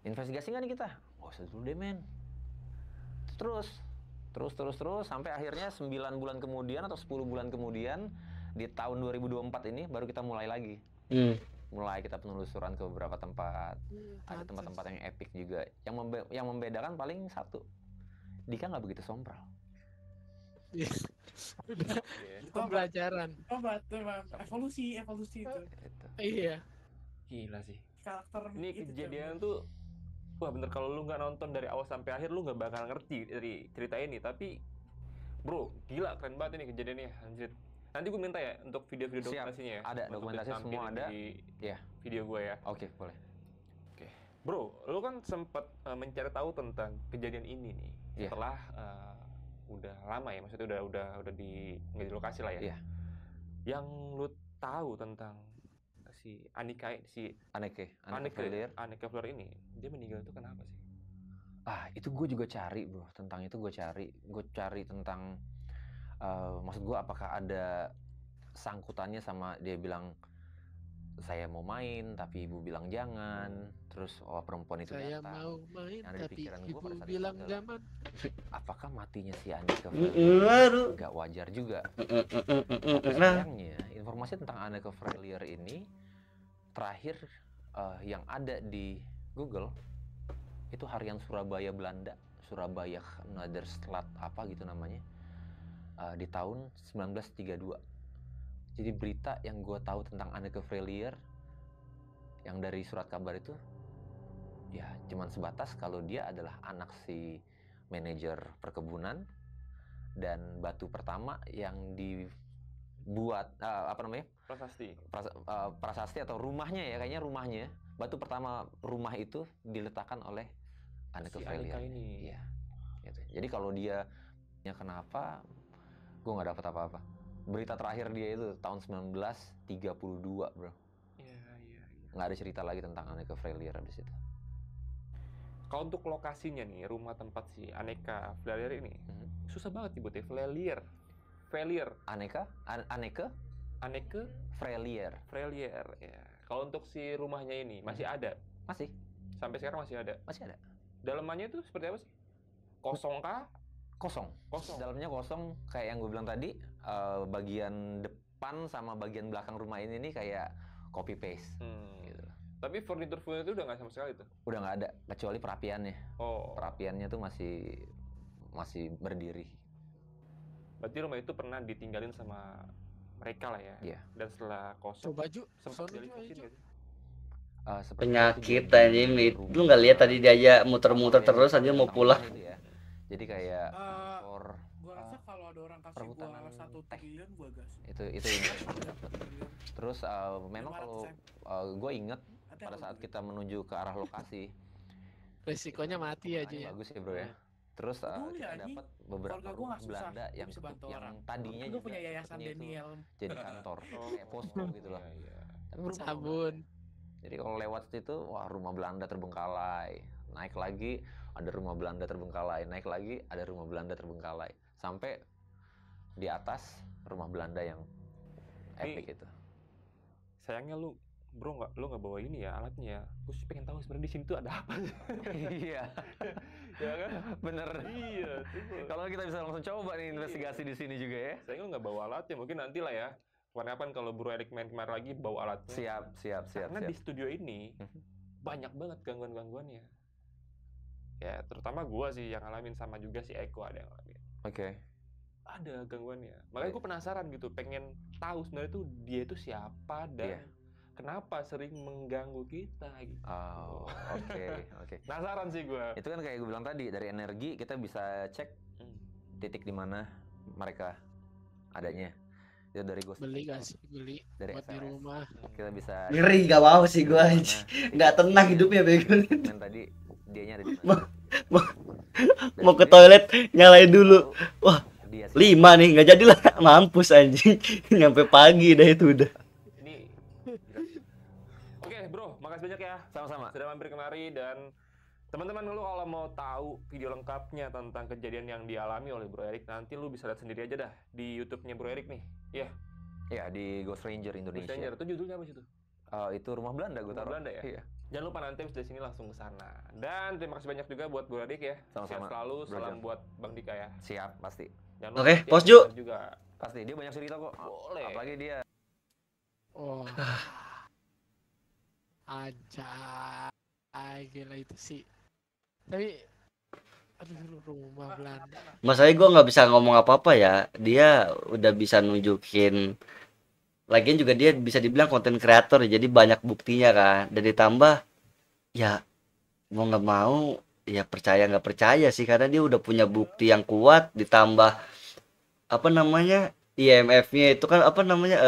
Speaker 5: Investigasi nggak nih kita? Nggak usah dulu deh, men. Terus sampai akhirnya 9 bulan kemudian atau 10 bulan kemudian di tahun 2024 ini baru kita mulai lagi. Mulai kita penelusuran ke beberapa tempat. Ada tempat-tempat yang epic juga. Yang membedakan paling satu, Dika nggak begitu sompral.
Speaker 2: Udah pembelajaran.
Speaker 6: Evolusi itu.
Speaker 2: Iya.
Speaker 3: Gila sih.
Speaker 6: Karakter
Speaker 3: Ini
Speaker 6: itu,
Speaker 3: kejadian tuh, wah bener, kalau lu nggak nonton dari awal sampai akhir lu nggak bakal ngerti dari cerita ini. Tapi bro, gila keren banget ini kejadiannya, anjir. Nanti gue minta ya untuk video-video dokumentasinya ya.
Speaker 5: Ada dokumentasi semua ada.
Speaker 3: Di
Speaker 5: ya.
Speaker 3: Video gue ya.
Speaker 5: Oke, boleh.
Speaker 3: Oke. Bro, lu kan sempat mencari tahu tentang kejadian ini nih. Setelah udah lama ya, maksudnya udah nggak di lokasi lah ya. Yang lu tahu tentang si Anneke Frelier ini, dia meninggal itu kenapa sih?
Speaker 5: Itu gue juga cari, bro. Tentang itu gue cari tentang maksud gue apakah ada sangkutannya sama dia bilang saya mau main tapi ibu bilang jangan, terus perempuan itu
Speaker 2: saya
Speaker 5: datang.
Speaker 2: mau main tapi ibu
Speaker 5: pada saat
Speaker 2: bilang
Speaker 5: itu
Speaker 2: jangan.
Speaker 5: Apakah matinya si Anneke Frelier nggak wajar juga? Tapi sayangnya informasi tentang Anneke Frelier ini terakhir yang ada di Google itu harian Surabaya Belanda, Surabaya Naderstad apa gitu namanya, di tahun 1932. Jadi berita yang gue tahu tentang Anneke Frelier yang dari surat kabar itu ya cuman sebatas kalau dia adalah anak si manajer perkebunan dan batu pertama yang dibuat prasasti atau rumahnya ya, kayaknya rumahnya, batu pertama rumah itu diletakkan oleh Anneke Frelier ini. Iya. Gitu. Jadi kalau dia kenapa, gue nggak dapat apa-apa. Berita terakhir dia itu tahun 1932, bro.
Speaker 3: Iya.
Speaker 5: nggak ada cerita lagi tentang Aneka Frelier abis itu.
Speaker 3: Kalau untuk lokasinya nih, rumah tempat si Aneka Frelier ini susah banget nih buat Frelier.
Speaker 5: Aneka Frelier.
Speaker 3: Frelier ya. Kalau untuk si rumahnya ini masih ada?
Speaker 5: Masih
Speaker 3: Sampai sekarang masih ada?
Speaker 5: ada.
Speaker 3: Dalamannya itu seperti apa sih? Kosong kah?
Speaker 5: Kosong. Dalamnya kosong, kayak yang gue bilang tadi, bagian depan sama bagian belakang rumah ini nih kayak copy paste gitu.
Speaker 3: Tapi furnitur itu udah nggak sama sekali tuh?
Speaker 5: Udah nggak ada, kecuali perapiannya. Perapiannya tuh masih berdiri.
Speaker 3: Berarti rumah itu pernah ditinggalin sama mereka lah ya?
Speaker 5: Iya.
Speaker 3: Dan setelah kosong,
Speaker 2: Coba Ju,
Speaker 3: sempat
Speaker 2: sono
Speaker 3: dialih
Speaker 2: Ju,
Speaker 3: fungsi nggak sih?
Speaker 5: Seperti
Speaker 1: Penyakit
Speaker 5: itu jadi
Speaker 1: anjing,
Speaker 5: rumah
Speaker 1: lu nggak lihat tadi dia aja muter-muter
Speaker 5: apa
Speaker 1: terus
Speaker 5: yang
Speaker 1: aja mau
Speaker 5: tentang
Speaker 1: pulang.
Speaker 5: rumah itu ya. Jadi kayak kantor
Speaker 6: Gua rasa kalau ada orang kasih gua
Speaker 5: perhutanan
Speaker 6: 1 triliun gua gas.
Speaker 5: itu ini dapat. Terus memang kalau gue inget pada saat kita menuju ke arah lokasi,
Speaker 2: resikonya mati aja
Speaker 5: pemandangannya
Speaker 2: ya.
Speaker 5: bagus ya bro ya. Terus
Speaker 6: Peduli,
Speaker 5: kita
Speaker 6: anjing.
Speaker 5: dapat beberapa
Speaker 6: Keluarga gua
Speaker 5: rumah
Speaker 6: nggak susah,
Speaker 5: Belanda
Speaker 6: gua
Speaker 5: yang
Speaker 6: bisa bantu
Speaker 5: yang
Speaker 6: orang.
Speaker 5: tadinya
Speaker 6: Gua
Speaker 5: juga
Speaker 6: punya yayasan
Speaker 5: sepertinya itu
Speaker 6: Daniel.
Speaker 5: jadi kantor kayak posko gitu loh.
Speaker 3: Iya.
Speaker 5: Tapi berubah
Speaker 2: Sabun.
Speaker 5: Jadi kalau lewat situ, wah rumah Belanda terbengkalai. Naik lagi, ada rumah Belanda terbengkalai. Naik lagi, ada rumah Belanda terbengkalai. Sampai di atas rumah Belanda yang epic itu.
Speaker 3: Sayangnya lu nggak bawa ini ya alatnya. Gue sih pengen tahu sebenarnya di sini tuh ada apa sih.
Speaker 5: Iya,
Speaker 3: Ya kan?
Speaker 5: bener.
Speaker 3: Iya. Tuh.
Speaker 5: Kalau kita bisa langsung coba nih investigasi di sini juga ya.
Speaker 3: Sayangnya lu nggak bawa alatnya. Mungkin nanti lah ya. Kapan-kapan kalau Bro Erik main kemari lagi bawa alatnya.
Speaker 5: Siap.
Speaker 3: Karena di studio ini banyak banget gangguan-gangguannya. Ya terutama gua sih yang ngalamin, sama juga si Eko ada yang ngalamin.
Speaker 5: Oke.
Speaker 3: Ada gangguannya. Makanya gue penasaran gitu, pengen tahu sebenarnya tuh dia itu siapa dan kenapa sering mengganggu kita gitu.
Speaker 5: Oh, oke.
Speaker 3: Penasaran sih gue.
Speaker 5: Itu kan kayak gue bilang tadi, dari energi kita bisa cek titik di mana mereka adanya. Itu dari ghost.
Speaker 2: Beli gak sih? Beli
Speaker 5: Dari
Speaker 2: buat di
Speaker 5: SMS.
Speaker 2: rumah.
Speaker 5: Kita bisa
Speaker 1: Ngeri, gak mau sih gua anjing. Nggak tenang hidupnya bego.
Speaker 5: men tadi dianya ada di mana.
Speaker 1: Mau ke toilet nyalain dulu. Wah,
Speaker 5: Dia
Speaker 1: 5 nih, nggak jadilah. Mampus anjing. Nyampe pagi dah itu udah.
Speaker 3: Ini. Oke, Bro, makasih banyak ya.
Speaker 5: sama-sama.
Speaker 3: Sudah mampir kemari, dan teman-teman lu kalau mau tahu video lengkapnya tentang kejadian yang dialami oleh Bro Erik, nanti lu bisa lihat sendiri aja dah di YouTube-nya Bro Erik nih. Iya,
Speaker 5: Ya, di Ghost Ranger Indonesia.
Speaker 3: Ghost Ranger itu judulnya apa sih itu?
Speaker 5: Itu rumah Belanda gue
Speaker 3: Rumah
Speaker 5: taruh.
Speaker 3: Belanda ya?
Speaker 5: Iya.
Speaker 3: Jangan lupa nanti habis dari sini langsung ke sana. Dan terima kasih banyak juga buat Bro Erik ya.
Speaker 5: Sama-sama,
Speaker 3: Sehat selalu,
Speaker 5: Bro
Speaker 3: salam
Speaker 5: Jan.
Speaker 3: buat Bang Dika ya.
Speaker 5: Siap, pasti.
Speaker 3: Jangan
Speaker 1: Oke,
Speaker 3: nanti
Speaker 1: pos,
Speaker 3: ada
Speaker 1: Ju.
Speaker 3: juga.
Speaker 5: Pasti dia banyak cerita kok.
Speaker 3: Boleh.
Speaker 5: Apalagi dia
Speaker 2: Oh. Aja. Gila itu sih. Tapi aduh, rumah Belanda.
Speaker 1: Masalahnya gue nggak bisa ngomong apa-apa ya. Dia udah bisa nunjukin. Lagian juga dia bisa dibilang konten kreator, jadi banyak buktinya kan. Dan ditambah ya mau nggak mau ya percaya nggak percaya sih, karena dia udah punya bukti yang kuat. Ditambah apa namanya IMF-nya itu kan apa namanya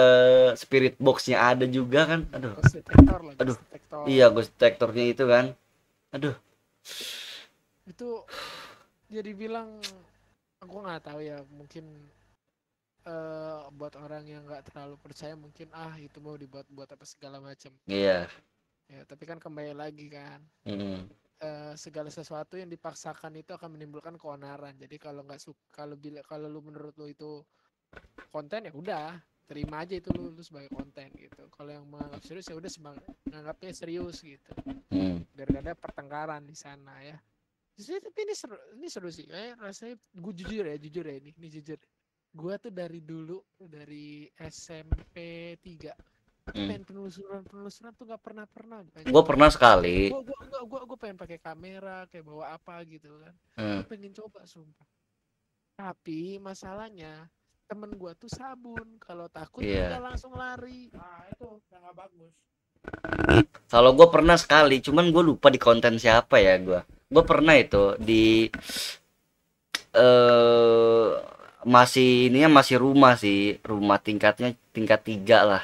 Speaker 1: spirit box-nya ada juga kan. Aduh.
Speaker 2: Ghost detector lah,
Speaker 1: Aduh.
Speaker 2: ghost detector.
Speaker 1: Iya, ghost detector-nya itu kan. Aduh.
Speaker 2: Itu jadi bilang aku nggak tahu ya, mungkin buat orang yang nggak terlalu percaya mungkin itu mau dibuat-buat apa segala macam
Speaker 1: Iya.
Speaker 2: ya, tapi kan kembali lagi kan
Speaker 1: Mm.
Speaker 2: segala sesuatu yang dipaksakan itu akan menimbulkan keonaran. Jadi kalau nggak suka, kalau lu menurut lu itu konten, ya udah terima aja itu lu sebagai konten gitu. Kalau yang menganggap serius ya udah menganggapnya serius gitu, biar gak ada pertengkaran di sana ya. Tapi ini seru sih. Rasanya gue jujur ya ini jujur. Gue tuh dari dulu, dari SMP 3 pengen penelusuran tuh gak pernah.
Speaker 1: Gue pernah sekali.
Speaker 2: Gue pengen pakai kamera, kayak bawa apa gitu kan. Gue pengen coba sumpah. Tapi masalahnya temen gue tuh sabun, kalau takut udah langsung lari.
Speaker 6: Nah, itu yang nggak bagus.
Speaker 1: Kalau gue pernah sekali, cuman gue lupa di konten siapa ya gue. Gue pernah itu di masih rumah sih, rumah tingkat 3 lah.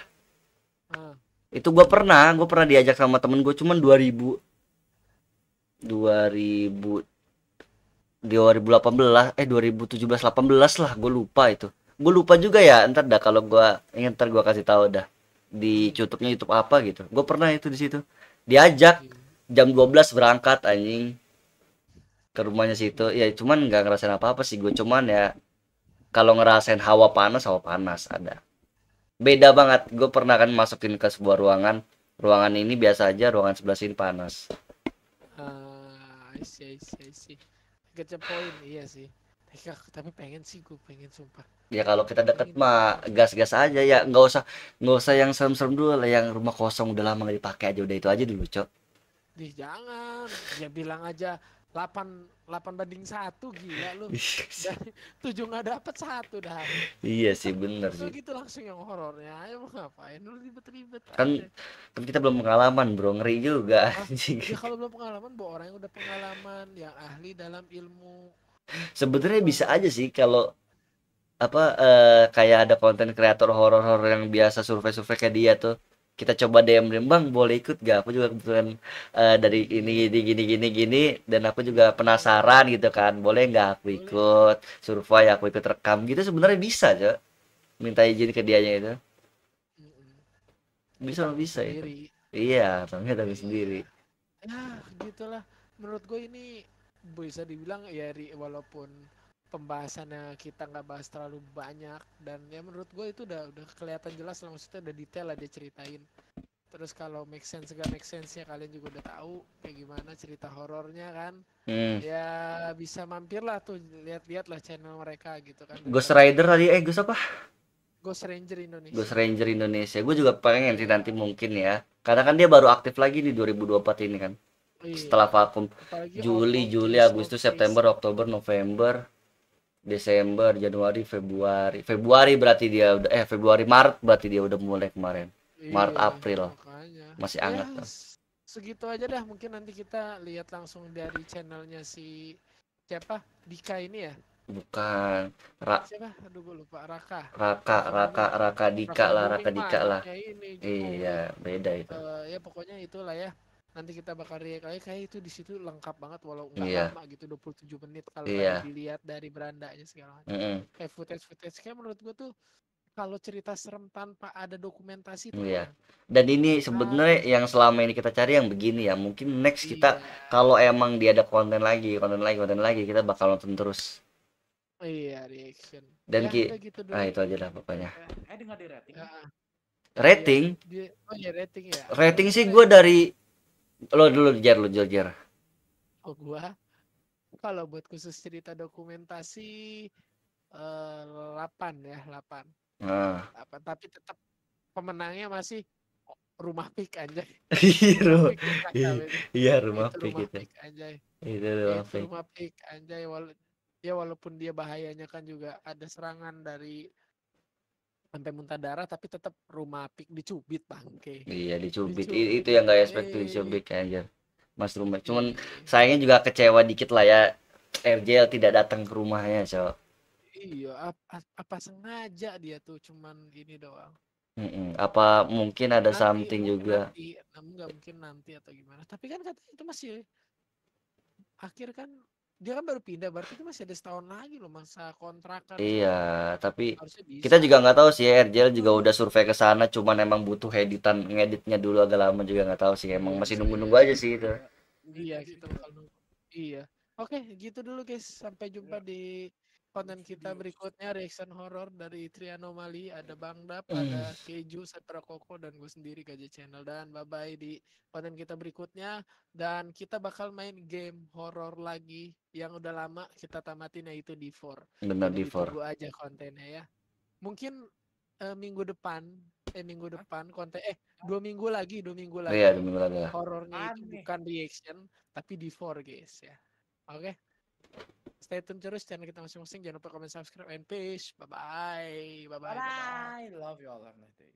Speaker 1: Itu gue pernah diajak sama temen gue, cuman 2018 2017-18 lah, gue lupa itu. Gue lupa juga ya, ntar dah kalau gue ingat ntar gue kasih tahu dah. di YouTube-nya YouTube apa gitu. Gue pernah itu di situ. Diajak jam 12 berangkat anjing ke rumahnya situ. Ya cuman nggak ngerasain apa-apa sih gue, cuman ya kalau ngerasain hawa panas ada. Beda banget. Gue pernah kan masukin ke sebuah ruangan. Ruangan ini biasa aja, ruangan sebelah sini panas.
Speaker 2: I see. Get the point, iya sih. Tapi pengen sih, gue pengen sumpah.
Speaker 1: Ya kalau kita deket mah gas-gas aja ya, nggak usah yang serem-serem dulu lah, yang rumah kosong udah lama nggak dipakai aja, udah itu aja dulu cok.
Speaker 2: Jangan, ya bilang aja 8 banding 1, gila lu. Dari 7 nggak dapet 1 dah.
Speaker 1: Iya sih bener
Speaker 2: Lu
Speaker 1: sih.
Speaker 2: gitu langsung yang horornya, ayo mau ngapain lu ribet-ribet
Speaker 1: Kan
Speaker 2: aja.
Speaker 1: kan kita belum pengalaman bro, ngeri juga anjing.
Speaker 2: Ya kalau belum pengalaman, bawa orang yang udah pengalaman, yang ahli dalam ilmu.
Speaker 1: Sebenarnya bisa aja sih kalau apa kayak ada konten kreator horor-horor yang biasa survei-survei kayak dia tuh, kita coba DM DM, bang boleh ikut gak, aku juga kebetulan dari ini gini dan aku juga penasaran gitu kan, boleh nggak aku ikut survei, aku ikut rekam gitu. Sebenarnya bisa aja minta izin ke dianya itu, bisa itu.
Speaker 2: Sendiri.
Speaker 1: Iya tapi sendiri.
Speaker 2: Ya gitulah, menurut gue ini bisa dibilang ya walaupun pembahasannya kita nggak bahas terlalu banyak, dan ya menurut gue itu udah kelihatan jelas lah, maksudnya udah detail lah dia ceritain. Terus kalau make sense gak make sense nya kalian juga udah tahu kayak gimana cerita horornya kan. Ya bisa mampir lah tuh, lihat-lihat lah channel mereka gitu kan.
Speaker 1: Ghost Rider tadi Ghost apa?
Speaker 2: Ghost Ranger Indonesia.
Speaker 1: Ghost Ranger Indonesia. Gue juga pengen sih nanti mungkin ya. Karena kan dia baru aktif lagi di 2024 ini kan. Setelah vakum Juli, Agustus, September, Oktober, November, Desember, Januari, Februari berarti dia udah Februari, Maret berarti dia udah mulai kemarin. Maret, April.
Speaker 2: Makanya.
Speaker 1: Masih hangat kan.
Speaker 2: Segitu aja dah, mungkin nanti kita lihat langsung dari channelnya si siapa? Dika ini ya?
Speaker 1: Bukan.
Speaker 2: Siapa? Aduh gue lupa. Raka
Speaker 1: Dika lah.
Speaker 2: Ini,
Speaker 1: iya, beda itu.
Speaker 2: Ya pokoknya itulah ya. Nanti kita bakal react lagi, kayak itu di situ lengkap banget walau nggak lama gitu, 27 menit kalau dilihat dari berandanya segala macam. Kayak footage kayak menurut gue tuh kalau cerita serem tanpa ada dokumentasi itu
Speaker 1: Dan ini sebenarnya yang selama ini kita cari yang begini ya. Mungkin next kita kalau emang dia ada konten lagi kita bakal nonton terus.
Speaker 2: Iya, reaction.
Speaker 1: Dan
Speaker 2: gitu
Speaker 1: itu aja lah pokoknya.
Speaker 6: Dengar di rating.
Speaker 1: Rating?
Speaker 2: Rating ya.
Speaker 1: Rating sih gue dari lo dulu Jar.
Speaker 2: Gua kalau buat khusus cerita dokumentasi 8 ya, 8. 8, tapi tetap pemenangnya masih Rumah Pik anjay.
Speaker 1: Iya, Rumah Pik itu.
Speaker 2: Anjay.
Speaker 1: Itu
Speaker 2: Rumah Pik anjay, walaupun dia bahayanya kan juga ada serangan dari sampai muntah darah, tapi tetap Rumah Pik dicubit bangke.
Speaker 1: Iya, dicubit. Itu yang gak expect tuh dicubit anjir. Mas Rumah. Cuman sayangnya juga kecewa dikit lah ya. RJL tidak datang ke rumahnya, Cok.
Speaker 2: Iya, apa sengaja dia tuh cuman gini doang.
Speaker 1: Apa mungkin ada something juga.
Speaker 2: Nggak mungkin nanti atau gimana. Tapi kan katanya itu masih akhir kan, dia kan baru pindah, berarti itu masih ada setahun lagi loh masa kontrakan.
Speaker 1: Iya, tapi kita juga nggak tahu sih, RJL juga udah survei ke sana, cuman emang butuh ngeditnya dulu agak lama juga, nggak tahu sih, emang masih nunggu aja sih itu.
Speaker 2: Iya, kita bakal nunggu. Iya. Oke, gitu dulu guys. Sampai jumpa di konten kita berikutnya, reaction horror dari Trianomali. Ada Bang Dap, ada Keju, Sepra Koko, dan gue sendiri Gajah Channel. Dan bye-bye di konten kita berikutnya. Dan kita bakal main game horror lagi yang udah lama kita tamatin, yaitu D4.
Speaker 1: Benar,
Speaker 2: jadi
Speaker 1: D4.
Speaker 2: ditunggu aja kontennya ya. Mungkin minggu depan konten 2 minggu lagi.
Speaker 1: Iya, 2 minggu lagi lah.
Speaker 2: Horornya itu bukan reaction tapi D4 guys ya. Oke. Stay tune terus channel kita masing-masing. Jangan lupa comment, subscribe, and peace. Bye-bye.
Speaker 6: Love you all. Have a nice day.